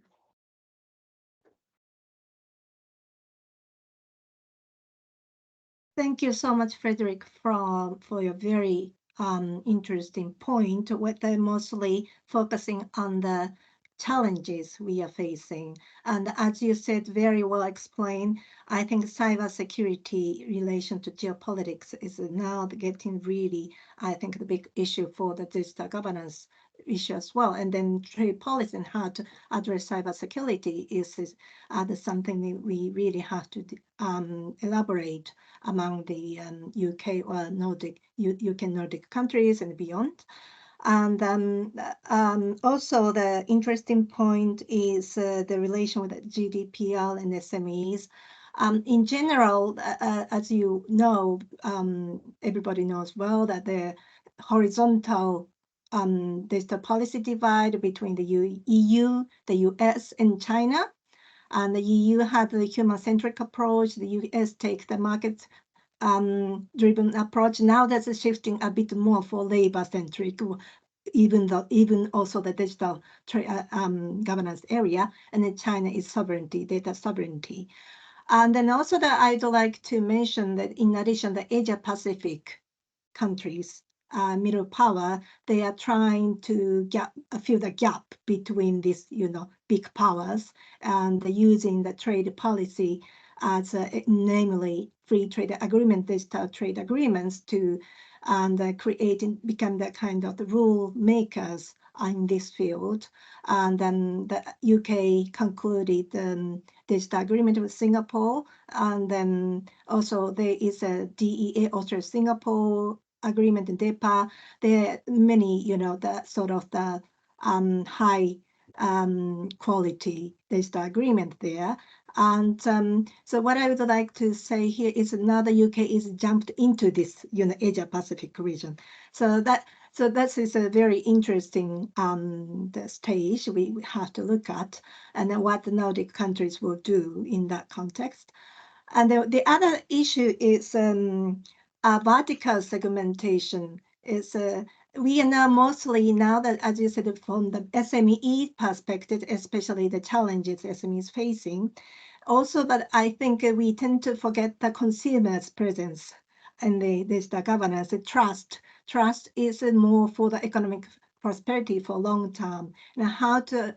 Thank you so much, Frederick, for your very interesting point, with mostly focusing on the challenges we are facing. And as you said, very well explained, I think cybersecurity relation to geopolitics is now getting really, I think, the big issue for the digital governance issue as well. And then trade policy and how to address cybersecurity is something that we really have to elaborate among the UK or UK-Nordic countries and beyond. And also the interesting point is the relation with GDPR and SMEs. In general, as you know, everybody knows well that the horizontal digital policy divide between the EU, the US, and China. And the EU had the human-centric approach. The US take the market-driven approach. Now that's shifting a bit more for labor-centric, even also the digital governance area. And then China is sovereignty, data sovereignty. And then also that I'd like to mention that in addition, the Asia-Pacific countries, middle power, they are trying to fill the gap between these, big powers, and using the trade policy as namely free trade agreement, digital trade agreements to become the kind of the rule makers in this field. And then the UK concluded the digital agreement with Singapore, and then also there is a DEA, Australia-Singapore agreement in DEPA. There are many, the sort of the high quality digital agreement there. And so what I would like to say here is now the UK is jumped into this, Asia Pacific region. So that is a very interesting the stage we have to look at, and then what the Nordic countries will do in that context. And the other issue is vertical segmentation is we are now mostly now that, as you said, from the SME perspective, especially the challenges SME is facing. Also, but I think we tend to forget the consumer's presence and the digital governance. The trust is more for the economic prosperity for long term, and how to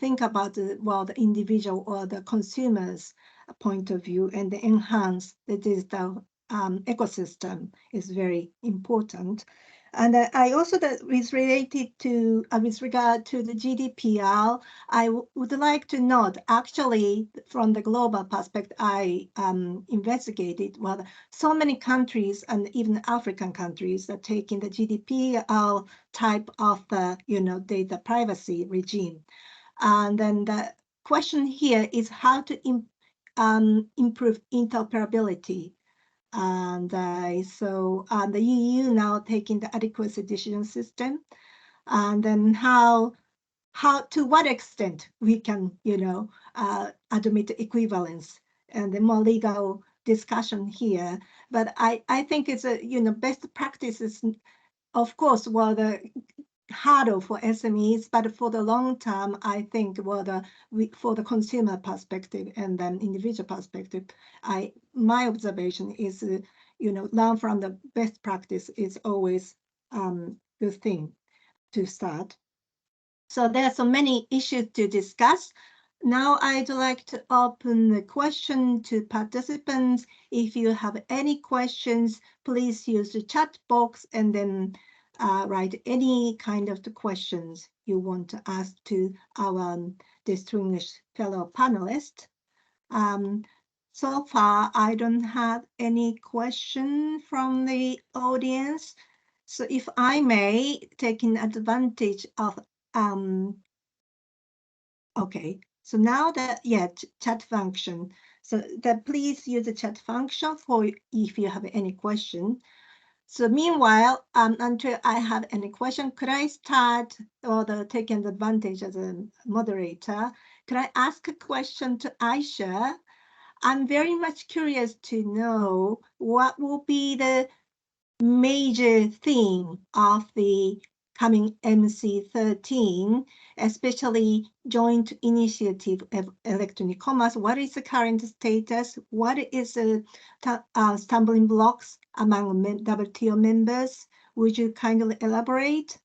think about the individual or the consumer's point of view and enhance the digital ecosystem is very important. And I also, that is related to, with regard to the GDPR, I would like to note, actually, from the global perspective, I investigated, well, so many countries and even African countries are taking the GDPR type of the, data privacy regime. And then the question here is how to improve interoperability. And so the EU now taking the adequacy decision system, and then how to what extent we can, admit equivalence, and the more legal discussion here. But I think it's a, best practices, of course, were the harder for SMEs, but for the long term, I think for the consumer perspective and then individual perspective, my observation is, learn from the best practice is always the thing to start. So there are so many issues to discuss. Now I'd like to open the question to participants. If you have any questions, please use the chat box and then write any kind of the questions you want to ask to our distinguished fellow panelists. So far, I don't have any question from the audience. So if I may, taking advantage of, okay, so now that, chat function. So that please use the chat function for if you have any question. So meanwhile, until I have any question, could I start taking advantage as a moderator? Could I ask a question to Aisha? I'm very much curious to know what will be the major theme of the coming MC13, especially joint initiative of electronic commerce. What is the current status? What is the stumbling blocks among WTO members? Would you kindly elaborate?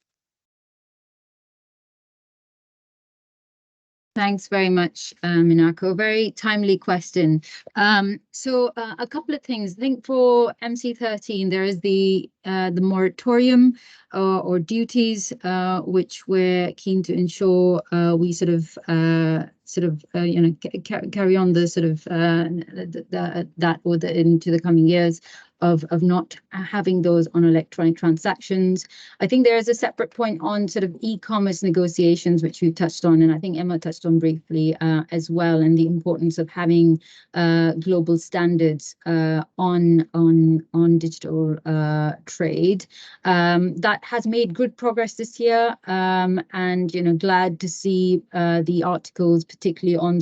Thanks very much, Minako. Very timely question. So a couple of things. I think for MC13, there is the moratorium or duties, which we're keen to ensure we carry on the into the coming years of not having those on electronic transactions. I think there is a separate point on e-commerce negotiations, which we touched on, and I think Emma touched on briefly as well, and the importance of having global standards on digital trade. That has made good progress this year, and glad to see the articles, particularly on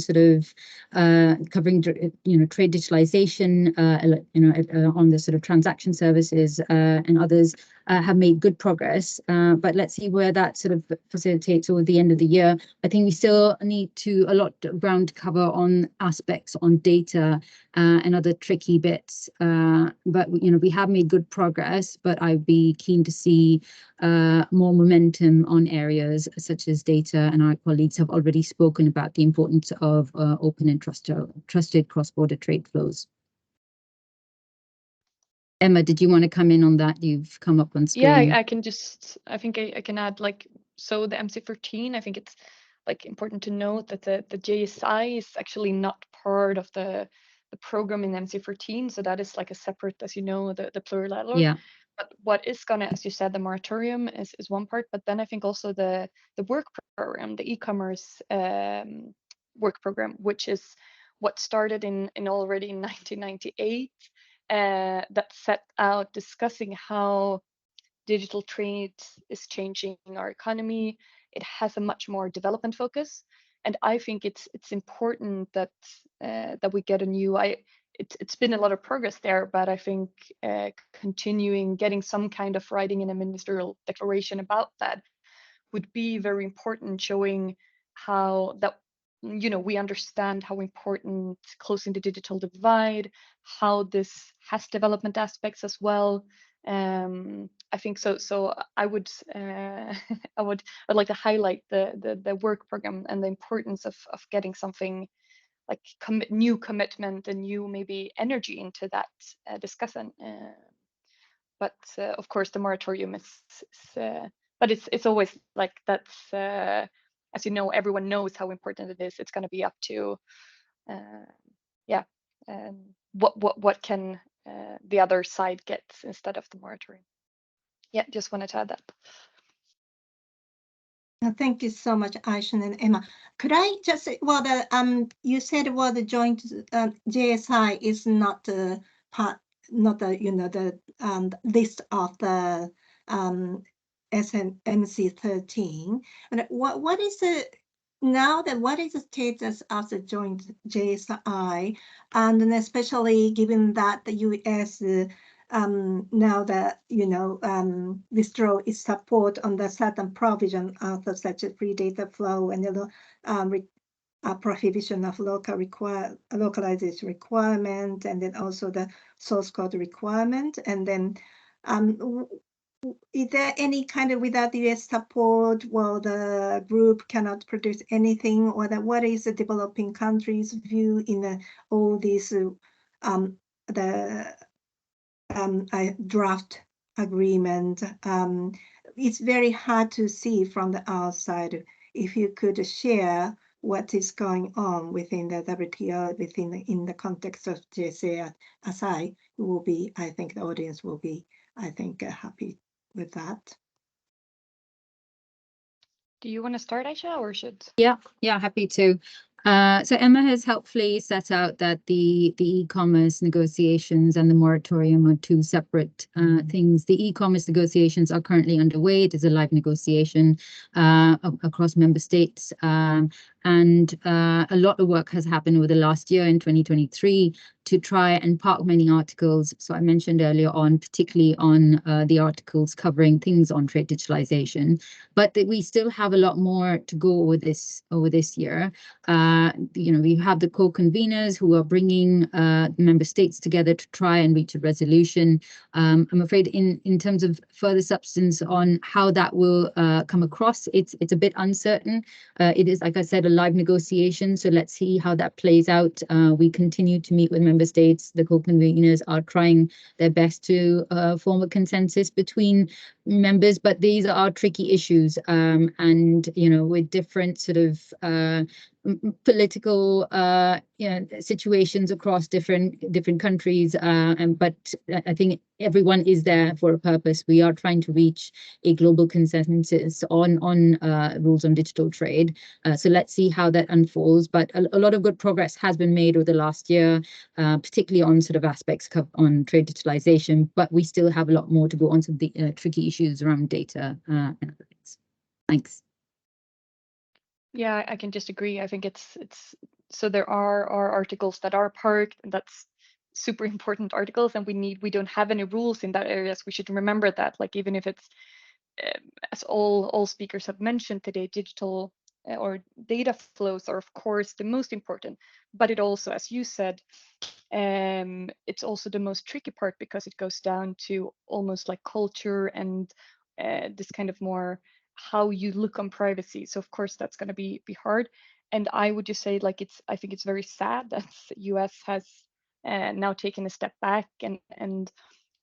covering trade digitalization, on the transaction services and others have made good progress. But let's see where that facilitates over the end of the year. I think we still need a lot of ground to cover on aspects on data and other tricky bits. But we have made good progress, but I'd be keen to see more momentum on areas such as data, and our colleagues have already spoken about the importance of open and trusted cross-border trade flows. Emma, did you want to come in on that? You've come up on screen. Yeah, I think I can add, so the MC13, I think it's important to note that the JSI is actually not part of the program in MC14, so that is a separate, as you know, the plurilateral. Yeah. But what is gonna, as you said, the moratorium is one part, but then I think also the work program, the e-commerce work program, which is what started in already in 1998, that set out discussing how digital trade is changing our economy. It has a much more development focus, and I think it's important that we get a new. it's been a lot of progress there, but I think continuing getting some kind of writing in a ministerial declaration about that would be very important, showing how that, you know, we understand how important closing the digital divide, how this has development aspects as well. I think so. So I would I'd like to highlight the work program and the importance of getting something like new commitment and new maybe energy into that discussion. But of course, the moratorium is but it's always like that's as you know, everyone knows how important it is. It's going to be up to yeah, what can the other side get instead of the moratorium. Yeah, just wanted to add that. Thank you so much, Aishan and Emma. Could I just say, well, you said, well, the joint JSI is not the part, not the, you know, the list of the SMC 13. And what is the now that what is the status of the joint JSI, and then especially given that the US now that, you know, withdraw its support on the certain provision of such as free data flow and the prohibition of localization requirement, and then also the source code requirement, and then is there any kind of, without the US support, well, the group cannot produce anything, or that what is the developing countries' view in all these draft agreement? It's very hard to see from the outside. If you could share what is going on within the WTO, in the context of JSA, it will be, I think the audience will be, I think, happy with that. Do you want to start, Aisha, or should? Yeah, happy to. So Emma has helpfully set out that the e-commerce negotiations and the moratorium are two separate things. The e-commerce negotiations are currently underway. It is a live negotiation across member states. And a lot of work has happened over the last year in 2023 to try and park many articles. So I mentioned earlier on, particularly on the articles covering things on trade digitalization, but that we still have a lot more to go over this year. You know, we have the co-conveners who are bringing member states together to try and reach a resolution. I'm afraid in terms of further substance on how that will come across, it's a bit uncertain. It is, like I said, a live negotiation, so let's see how that plays out. We continue to meet with member states. The co-conveners are trying their best to form a consensus between members, but these are tricky issues, and you know, with different sort of political situations across different countries, but I think everyone is there for a purpose. We are trying to reach a global consensus on rules on digital trade. So let's see how that unfolds. But a lot of good progress has been made over the last year, particularly on sort of aspects on trade digitalization. But we still have a lot more to go on some of the tricky issues around data and other things. Thanks. Yeah, I can just agree. I think it's so there are articles that are parked, and that's super important articles, and we don't have any rules in that area. So we should remember that, like, even if it's as all speakers have mentioned today, digital or data flows are of course the most important, but it also, as you said, it's also the most tricky part, because it goes down to almost like culture and this kind of more how you look on privacy. So of course that's going to be hard. And I would just say, like, I think it's very sad that the US has now taken a step back, and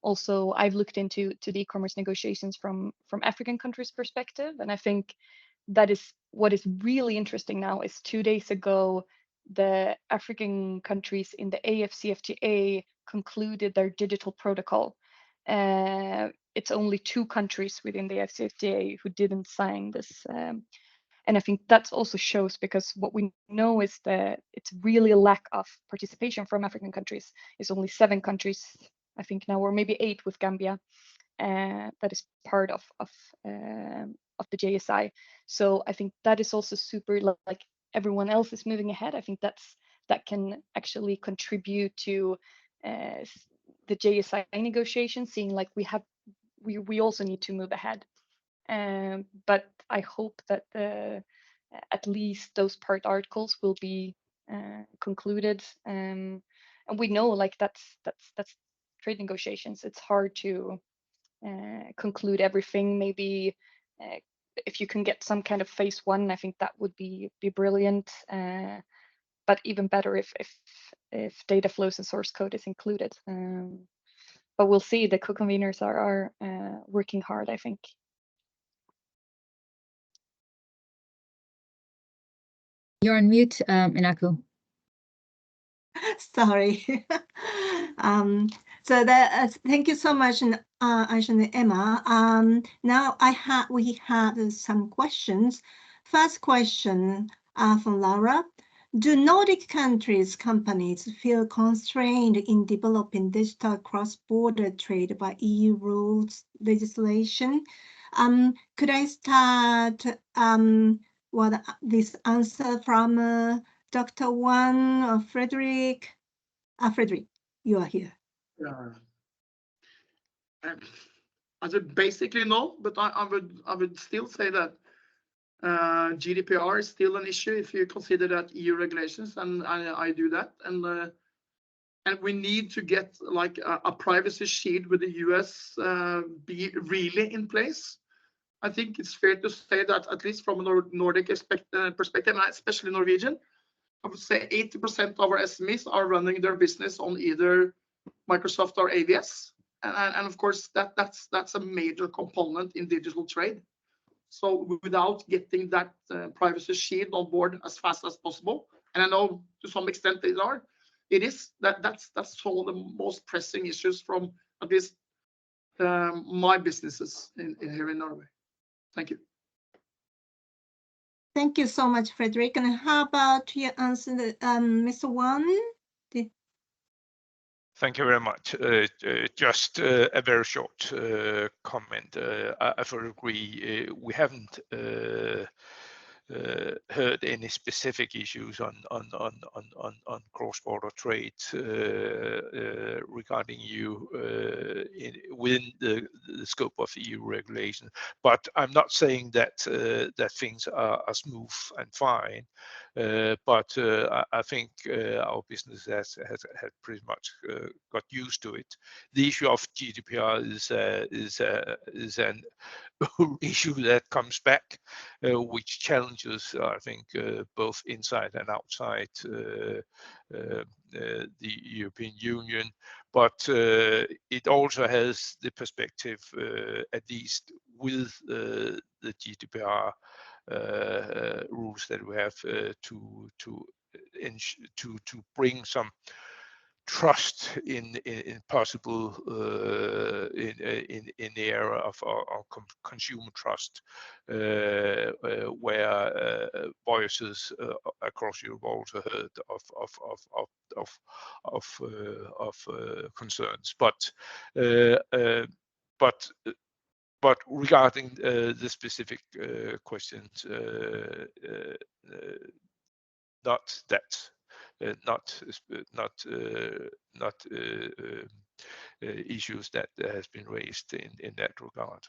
also I've looked into the e-commerce negotiations from African countries' perspective, and I think that is what is really interesting now. Is 2 days ago the African countries in the AFCFTA concluded their digital protocol. It's only 2 countries within the AFCFTA who didn't sign this, and I think that also shows, because what we know is that it's really a lack of participation from African countries. It's only 7 countries, I think now, or maybe 8 with Gambia, that is part of the JSI. So I think that is also super, like everyone else is moving ahead. I think that's that can actually contribute to the JSI negotiations, seeing like we also need to move ahead. But I hope that at least those part articles will be concluded. And we know like that's trade negotiations. It's hard to conclude everything. Maybe if you can get some kind of phase one, I think that would be brilliant. But even better if data flows and source code is included. But we'll see. The co-conveners are working hard, I think. You're on mute, Minako. Sorry. So thank you so much, Aisha and Emma. Now we have some questions. First question from Laura. Do Nordic countries' companies feel constrained in developing digital cross-border trade by EU rules, legislation? Could I start this answer from Dr. Wang or Frederick? Frederick, you are here. I would basically no, but I would still say that GDPR is still an issue if you consider that EU regulations, and I do that, and we need to get like a privacy shield with the US be really in place. I think it's fair to say that at least from a Nordic perspective, and especially Norwegian, I would say 80% of our SMEs are running their business on either Microsoft or AWS, and of course that's a major component in digital trade. So without getting that privacy shield on board as fast as possible, and I know to some extent that's some of the most pressing issues from at least my businesses here in Norway. Thank you. Thank you so much, Frederick. And how about your answer, Mr. Wang? Thank you very much. Just a very short comment. I fully agree. We haven't heard any specific issues on cross-border trade regarding EU within the scope of EU regulation. But I'm not saying that that things are smooth and fine. But I think our business has pretty much got used to it. The issue of GDPR is an issue that comes back, which challenges, I think, both inside and outside the European Union. But it also has the perspective, at least with the GDPR rules that we have, to bring some trust in possible in the area of consumer trust, where voices across Europe also heard of concerns. But regarding the specific questions, not issues that has been raised in that regard.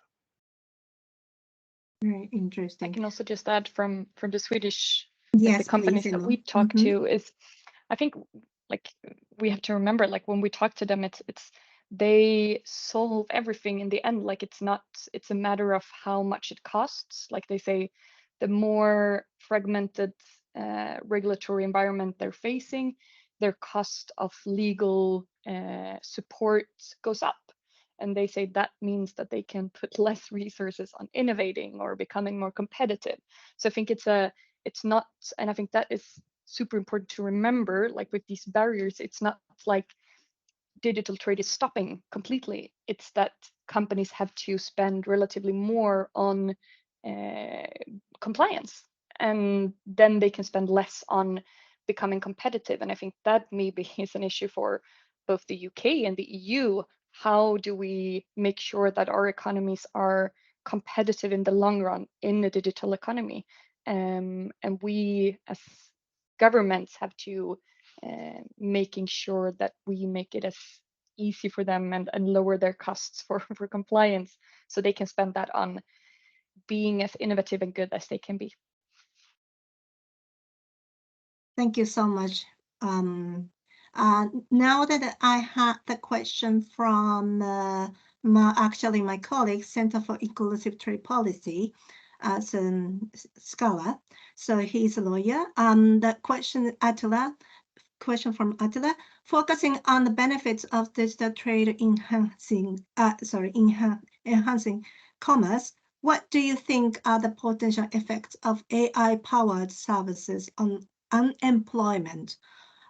Very interesting. I can also just add from the Swedish the companies that we talk to is, I think, like, we have to remember, like, when we talk to them, it's they solve everything in the end. Like, it's a matter of how much it costs. Like they say, the more fragmented regulatory environment they're facing, their cost of legal support goes up. And they say that means that they can put less resources on innovating or becoming more competitive. So I think it's not, and I think that is super important to remember, like with these barriers, it's not like digital trade is stopping completely. It's that companies have to spend relatively more on compliance, and then they can spend less on becoming competitive. And I think that maybe is an issue for both the UK and the EU. How do we make sure that our economies are competitive in the long run in the digital economy? And we as governments have to making sure that we make it as easy for them and lower their costs for compliance, so they can spend that on being as innovative and good as they can be. Thank you so much. Now that I have the question from my colleague, Center for Inclusive Trade Policy, Skala. So he's a lawyer. The question from Attila, focusing on the benefits of digital trade enhancing commerce. What do you think are the potential effects of AI-powered services on unemployment?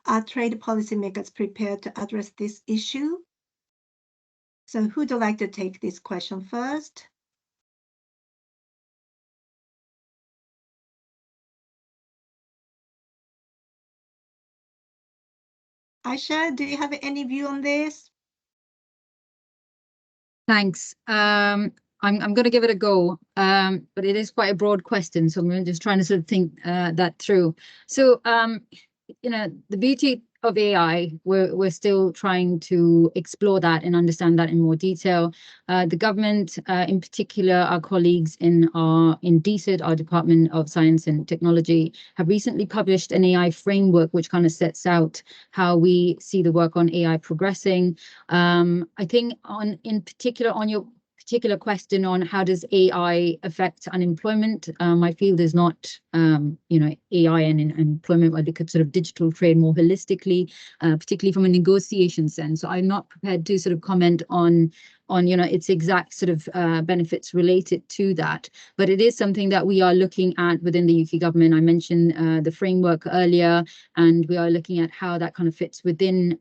Are trade policymakers prepared to address this issue? So who'd like to take this question first? Aisha, do you have any view on this? Thanks. I'm going to give it a go, but it is quite a broad question, so I'm just trying to sort of think that through. So, the beauty of AI, we're still trying to explore that and understand that in more detail. The government, in particular, our colleagues in DSIT, our Department of Science and Technology, have recently published an AI framework which kind of sets out how we see the work on AI progressing. I think in particular on your particular question on how does AI affect unemployment, my field is not AI and employment, where they could sort of digital trade more holistically, particularly from a negotiation sense. So I'm not prepared to sort of comment on its exact sort of benefits related to that, but it is something that we are looking at within the UK government. I mentioned the framework earlier, and we are looking at how that kind of fits within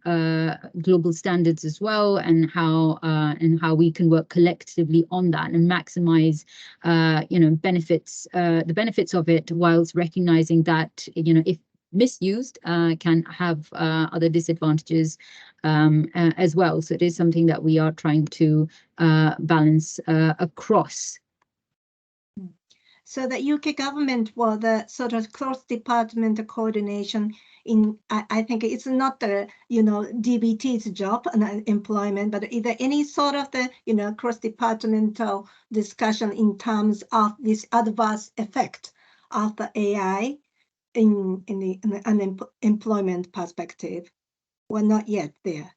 global standards as well, and how we can work collectively on that and maximize the benefits of it, whilst recognizing that if misused can have other disadvantages as well. So it is something that we are trying to balance across. So the UK government, well, the sort of cross-department coordination I think it's not the DBT's job and employment, but either any sort of the cross-departmental discussion in terms of this adverse effect of the AI in the unemployment perspective. We're not yet there.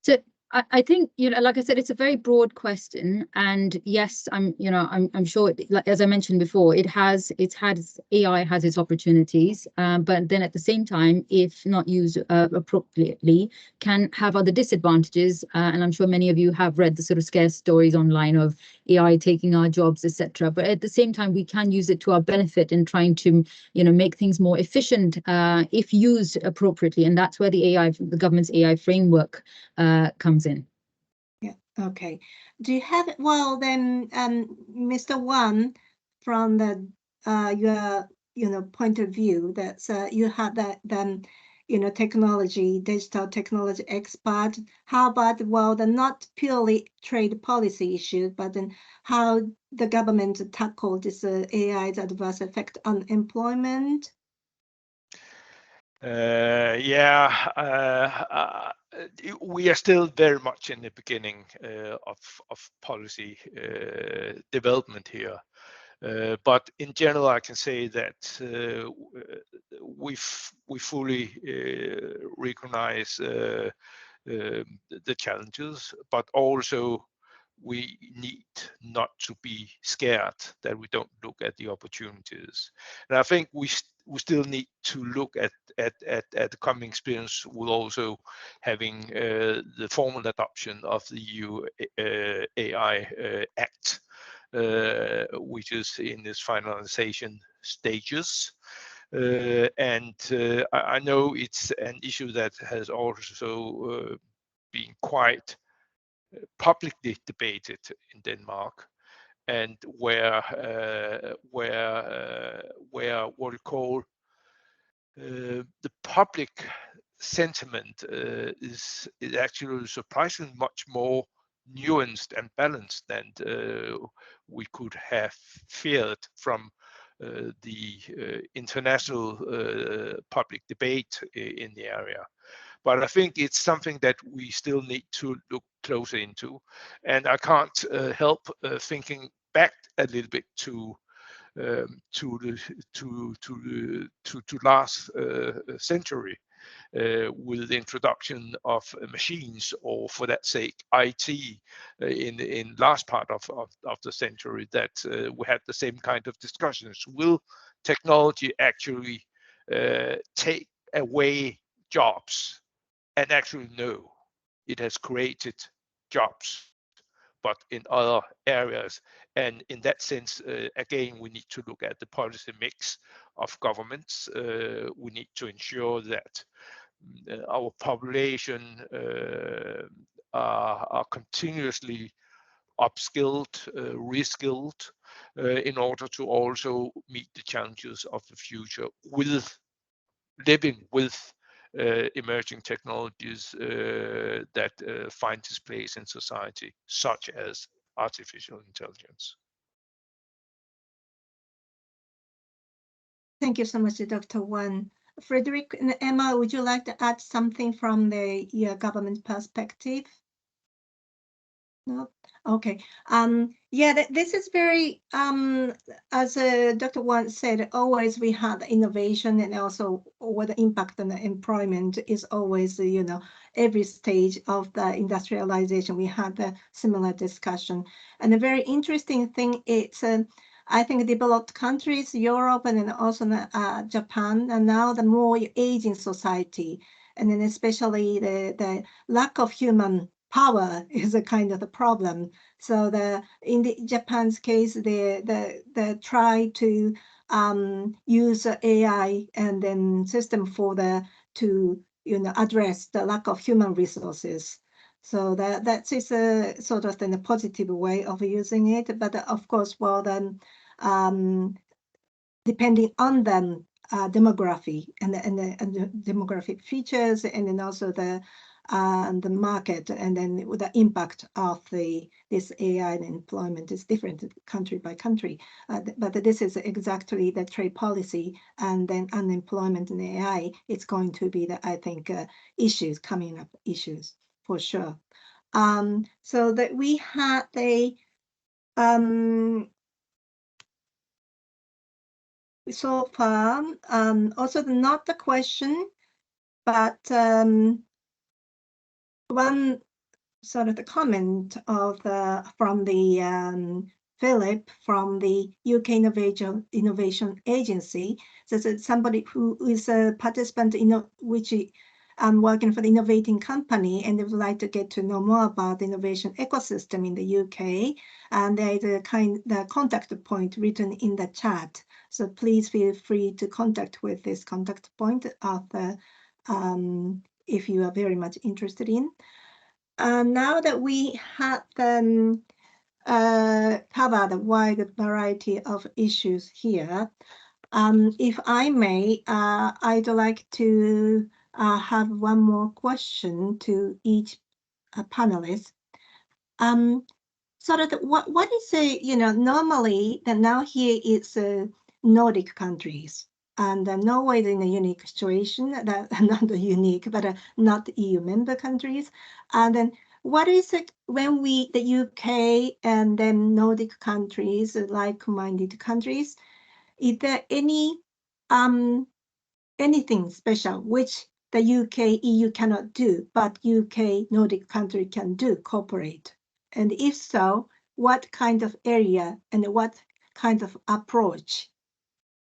So I think, like I said, it's a very broad question, and yes, I'm sure, as I mentioned before, AI has its opportunities, but then at the same time, if not used appropriately, can have other disadvantages. And I'm sure many of you have read the sort of scare stories online of AI taking our jobs, etc. But at the same time, we can use it to our benefit in trying to, make things more efficient if used appropriately, and that's where the government's AI framework comes in. Yeah. Okay. Do you have then, Mr. Wan, from your point of view, that you have that digital technology expert? How about the not purely trade policy issue, but then how the government tackle this AI's adverse effect on employment? We are still very much in the beginning of policy development here. But in general, I can say that we fully recognize the challenges, but also we need not to be scared that we don't look at the opportunities. And I think we still need to look at the coming experience with also having the formal adoption of the EU AI Act, which is in its finalization stages. And I know it's an issue that has also been quite publicly debated in Denmark, and where what we call the public sentiment is actually surprisingly much more nuanced and balanced than we could have feared from the international public debate in the area. But I think it's something that we still need to look closer into, and I can't help thinking back a little bit to last century, with the introduction of machines, or for that sake IT, in last part of the century, that we had the same kind of discussions. Will technology actually take away jobs? And actually, no, it has created jobs, but in other areas. And in that sense, again, we need to look at the policy mix of governments. We need to ensure that our population are continuously upskilled, reskilled, in order to also meet the challenges of the future, with living with emerging technologies that find its place in society, such as artificial intelligence. Thank you so much, Dr. Wan. Frederick and Emma, would you like to add something from your government perspective? No? Okay. Yeah, this is very, as Dr. Wan said, always we had innovation, and also what the impact on the employment is always, every stage of the industrialization, we had a similar discussion. And a very interesting thing is, I think developed countries, Europe, and then also Japan, and now the more aging society, and then especially the lack of human power is a kind of the problem. So in Japan's case, they try to use AI and then system to address the lack of human resources. So that is a sort of a positive way of using it. But of course, well then, depending on the demography and the demographic features, and then also the market, and then the impact of this AI and employment is different country by country. But this is exactly the trade policy, and then unemployment and AI. It's going to be I think issues coming up, issues for sure. So that we had so far, also not the question, but one sort of the comment from Philip from the UK Innovation Agency. So it's somebody who is a participant which working for the innovating company, and they would like to get to know more about the innovation ecosystem in the UK. And there is the contact point written in the chat. So please feel free to contact with this contact point if you are very much interested in. Now that we have covered a wide variety of issues here, if I may, I'd like to have one more question to each panelist. Sort of what is normally now here is Nordic countries, and Norway is in a unique situation, not unique, but not EU member countries. And then what is it when the UK and then Nordic countries, like-minded countries, is there anything special which the UK, EU cannot do, but UK, Nordic country can do, cooperate? And if so, what kind of area and what kind of approach,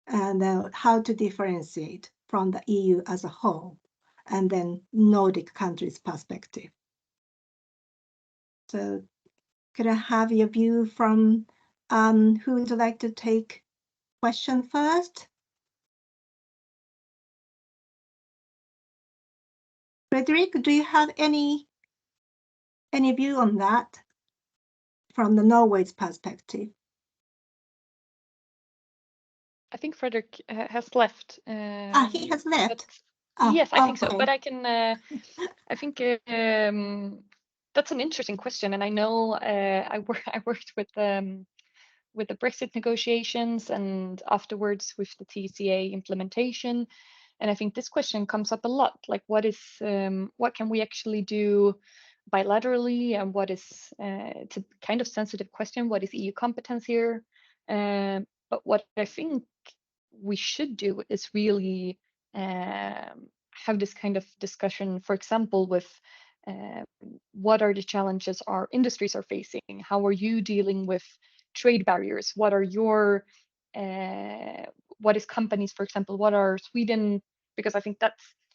and how to differentiate from the EU as a whole, and then Nordic countries' perspective? So could I have your view from who would like to take question first? Frederick, do you have any view on that from the Norway's perspective? I think Frederick has left. He has left. Yes, I think so. Okay. But I can. I think that's an interesting question, and I know I worked with with the Brexit negotiations and afterwards with the TCA implementation. And I think this question comes up a lot, like what can we actually do bilaterally, and what is, it's a kind of sensitive question, what is EU competence here? But what I think we should do is really have this kind of discussion, for example, with what are the challenges our industries are facing? How are you dealing with trade barriers? What are your, what is companies, for example, what are Sweden, because I think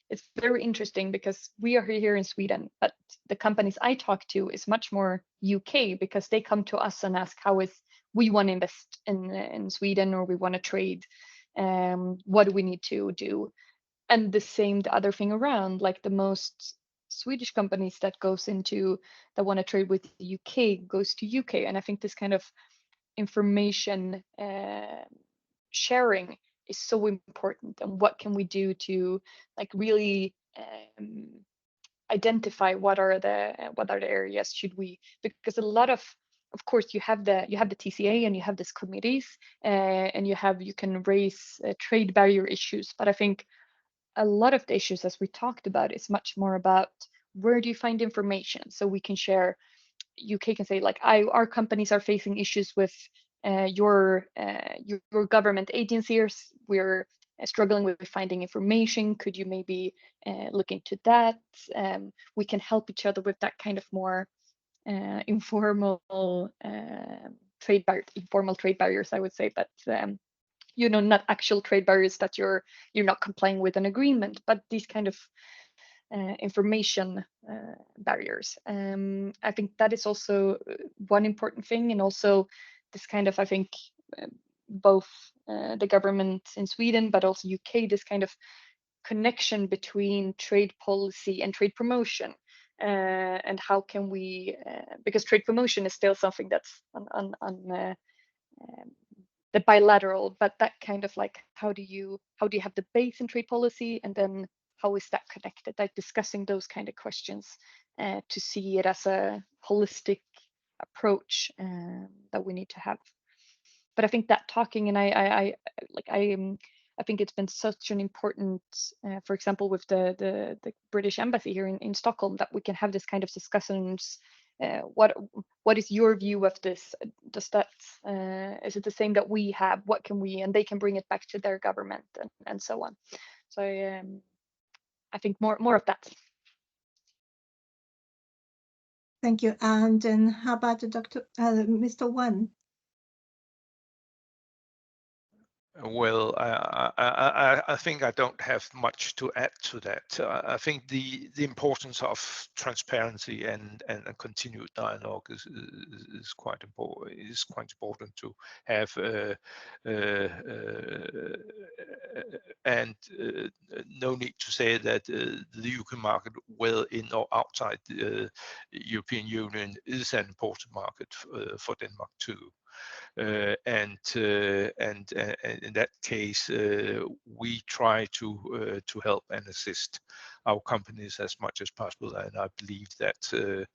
it's very interesting because we are here in Sweden, but the companies I talk to is much more UK, because they come to us and ask how is we want to invest in Sweden, or we want to trade. What do we need to do? And the same, the other thing around, like the most Swedish companies that want to trade with the UK goes to UK. And I think this kind of information sharing is so important. And what can we do to like really identify what are the areas should we, because a lot of course you have the TCA and you have these committees and you can raise trade barrier issues, but I think a lot of the issues, as we talked about, is much more about where do you find information, so we can share. UK can say like, our companies are facing issues with your government agencies. We're struggling with finding information. Could you maybe look into that? We can help each other with that kind of more informal trade barriers, I would say, but not actual trade barriers that you're not complying with an agreement, but these kind of information barriers. I think that is also one important thing, and also this kind of, I think, both the government in Sweden but also UK, this kind of connection between trade policy and trade promotion, and how can we, because trade promotion is still something that's on the bilateral, but that kind of like, how do you have the base in trade policy, and then how is that connected, like discussing those kind of questions to see it as a holistic approach that we need to have. But I think that talking, and I think it's been such an important, for example, with the British embassy here in Stockholm, that we can have this kind of discussions. What is your view of this? Does that is it the same that we have? What can we, and they can bring it back to their government and so on. So I think more of that. Thank you. And then how about Mr. Wan? Well, I think I don't have much to add to that. I think the importance of transparency and a continued dialogue is quite important. Is quite important to have, and no need to say that the UK market, well in or outside the European Union, is an important market for Denmark too. And in that case, we try to help and assist our companies as much as possible. And I believe that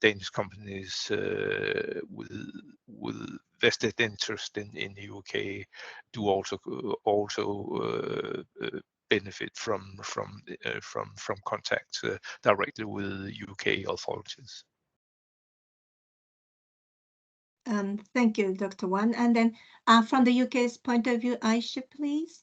Danish companies with vested interest in the UK do also benefit from contact directly with UK authorities. Thank you, Dr. Wan. And then from the UK's point of view, Aisha, please.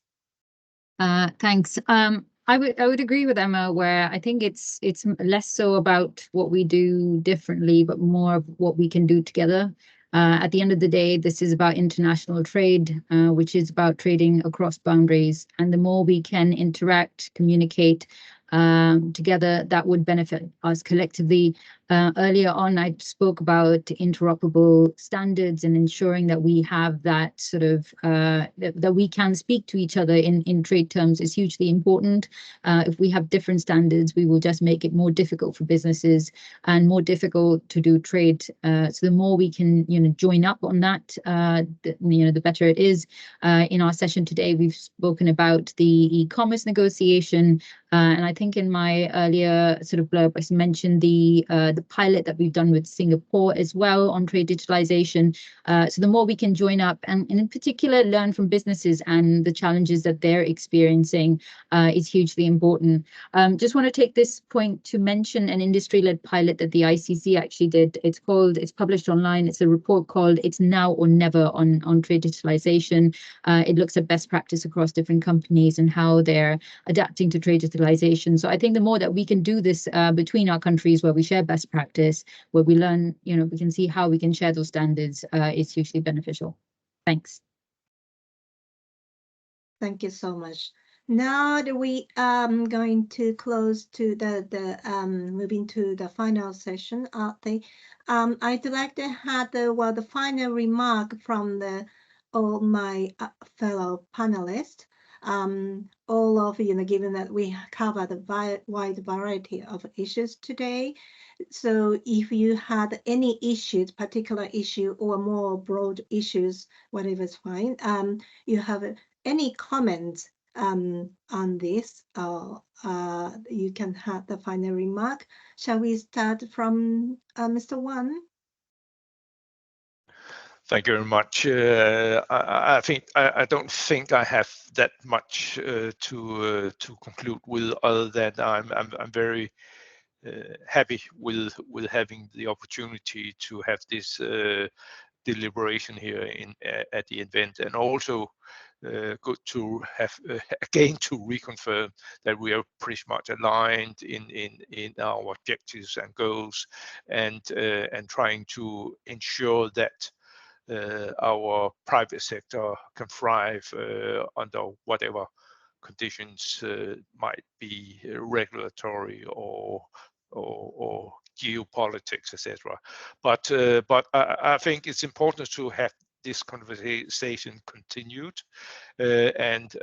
Thanks. I would agree with Emma, where I think it's less so about what we do differently, but more of what we can do together. At the end of the day, this is about international trade, which is about trading across boundaries. And the more we can interact, communicate together, that would benefit us collectively. Earlier on, I spoke about interoperable standards and ensuring that we have that sort of that we can speak to each other in trade terms is hugely important. If we have different standards, we will just make it more difficult for businesses and more difficult to do trade. So the more we can, join up on that, the better it is. In our session today, we've spoken about the e-commerce negotiation, and I think in my earlier sort of blurb, I mentioned the the pilot that we've done with Singapore as well on trade digitalization. So the more we can join up and in particular learn from businesses and the challenges that they're experiencing is hugely important. Just want to take this point to mention an industry-led pilot that the ICC actually did. It's published online. It's a report called "It's Now or Never" on trade digitalization. It looks at best practice across different companies and how they're adapting to trade digitalization. So I think the more that we can do this between our countries, where we share best practice, where we learn, we can see how we can share those standards, is hugely beneficial. Thanks. Thank you so much. Now that we going to close to the moving to the final session, I'd like to have the final remark from all my fellow panelists. All of given that we covered a wide variety of issues today. So if you had any issues, particular issue or more broad issues, whatever is fine, you have any comments on this, you can have the final remark. Shall we start from Mr. Wan? Thank you very much. I don't think I have that much to conclude with, other than I'm very happy with having the opportunity to have this deliberation here at the event, and also good to have again to reconfirm that we are pretty much aligned in our objectives and goals, and trying to ensure that our private sector can thrive under whatever conditions might be regulatory or geopolitics, etc. But I think it's important to have this conversation continued, and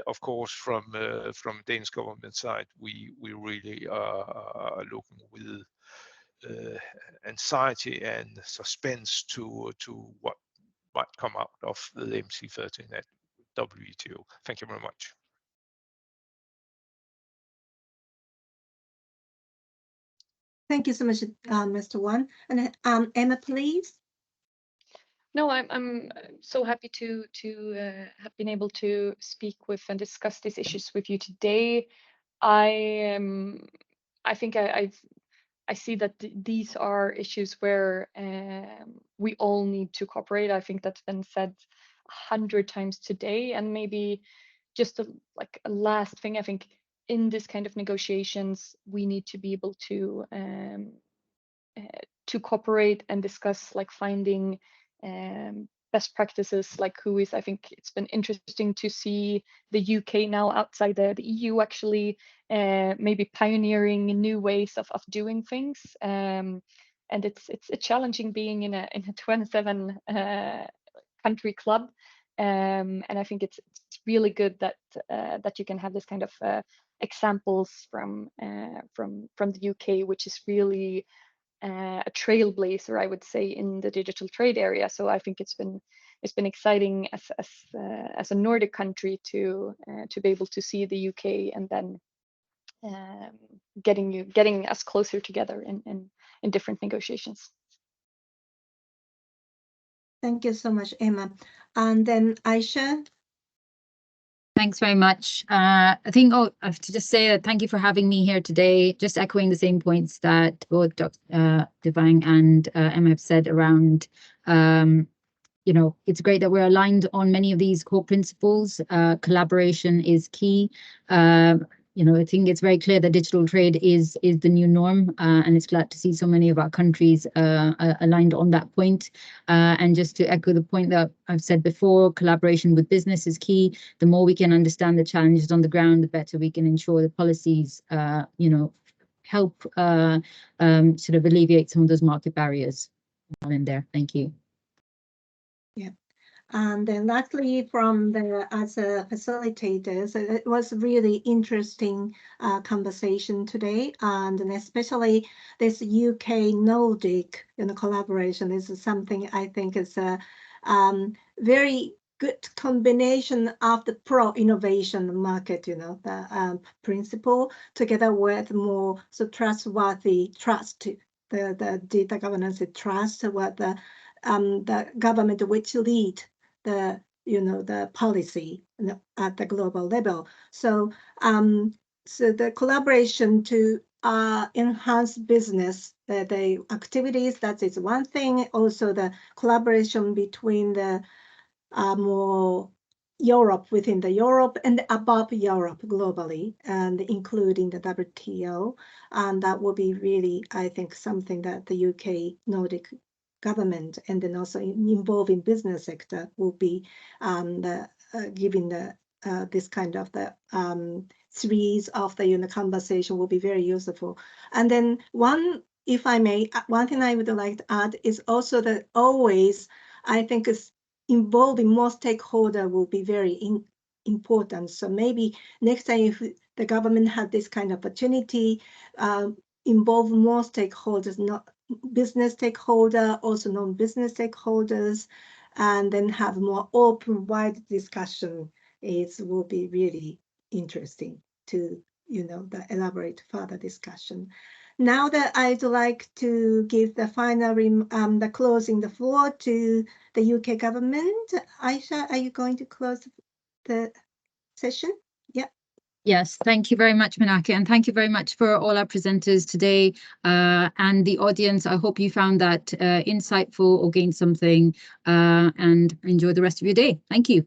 of course from Danish government side, we really are looking with anxiety and suspense to what might come out of the MC13 at WTO. Thank you very much. Thank you so much, Mr. Wan. And Emma, please. No, I'm so happy to have been able to speak with and discuss these issues with you today. I think I see that these are issues where we all need to cooperate. I think that's been said 100 times today, and maybe just like a last thing, I think in this kind of negotiations we need to be able to cooperate and discuss, like finding best practices, like WHOIS. I think it's been interesting to see the UK now outside the EU actually maybe pioneering new ways of doing things, and it's challenging being in a 27 country club, and I think it's really good that that you can have this kind of examples from the UK, which is really a trailblazer, I would say, in the digital trade area. So I think it's been exciting as a Nordic country to be able to see the UK, and then getting us closer together in different negotiations. Thank you so much, Emma. And then Aisha. Thanks very much. I think I have to just say that thank you for having me here today. Just echoing the same points that both Dr. Devang and Emma have said around, it's great that we're aligned on many of these core principles. Collaboration is key. I think it's very clear that digital trade is the new norm, and it's glad to see so many of our countries aligned on that point. And just to echo the point that I've said before, collaboration with business is key. The more we can understand the challenges on the ground, the better we can ensure the policies, help sort of alleviate some of those market barriers. In there, thank you. Yeah. And then lastly, as a facilitator, so it was a really interesting conversation today, and especially this UK-Nordic collaboration is something I think is a very good combination of the pro-innovation market, the principle, together with more trustworthy trust the data governance and trust, what the government which lead the the policy at the global level. So so the collaboration to enhance business, the activities, that is one thing. Also the collaboration between the more Europe, within the Europe and above Europe globally, and including the WTO. And that will be really, I think, something that the UK-Nordic government and then also involving business sector will be giving the this kind of the series of the conversation will be very useful. And then if I may, one thing I would like to add is also that always, I think, is involving more stakeholder will be very important. So maybe next time if the government had this kind of opportunity, involve more stakeholders, not business stakeholder, also non-business stakeholders, and then have more open, wide discussion. It will be really interesting to elaborate further discussion. Now that I'd like to give the final the closing the floor to the UK government. Aisha, are you going to close the session? Yeah. Yes, thank you very much, Minaki, and thank you very much for all our presenters today and the audience. I hope you found that insightful or gained something and enjoy the rest of your day. Thank you.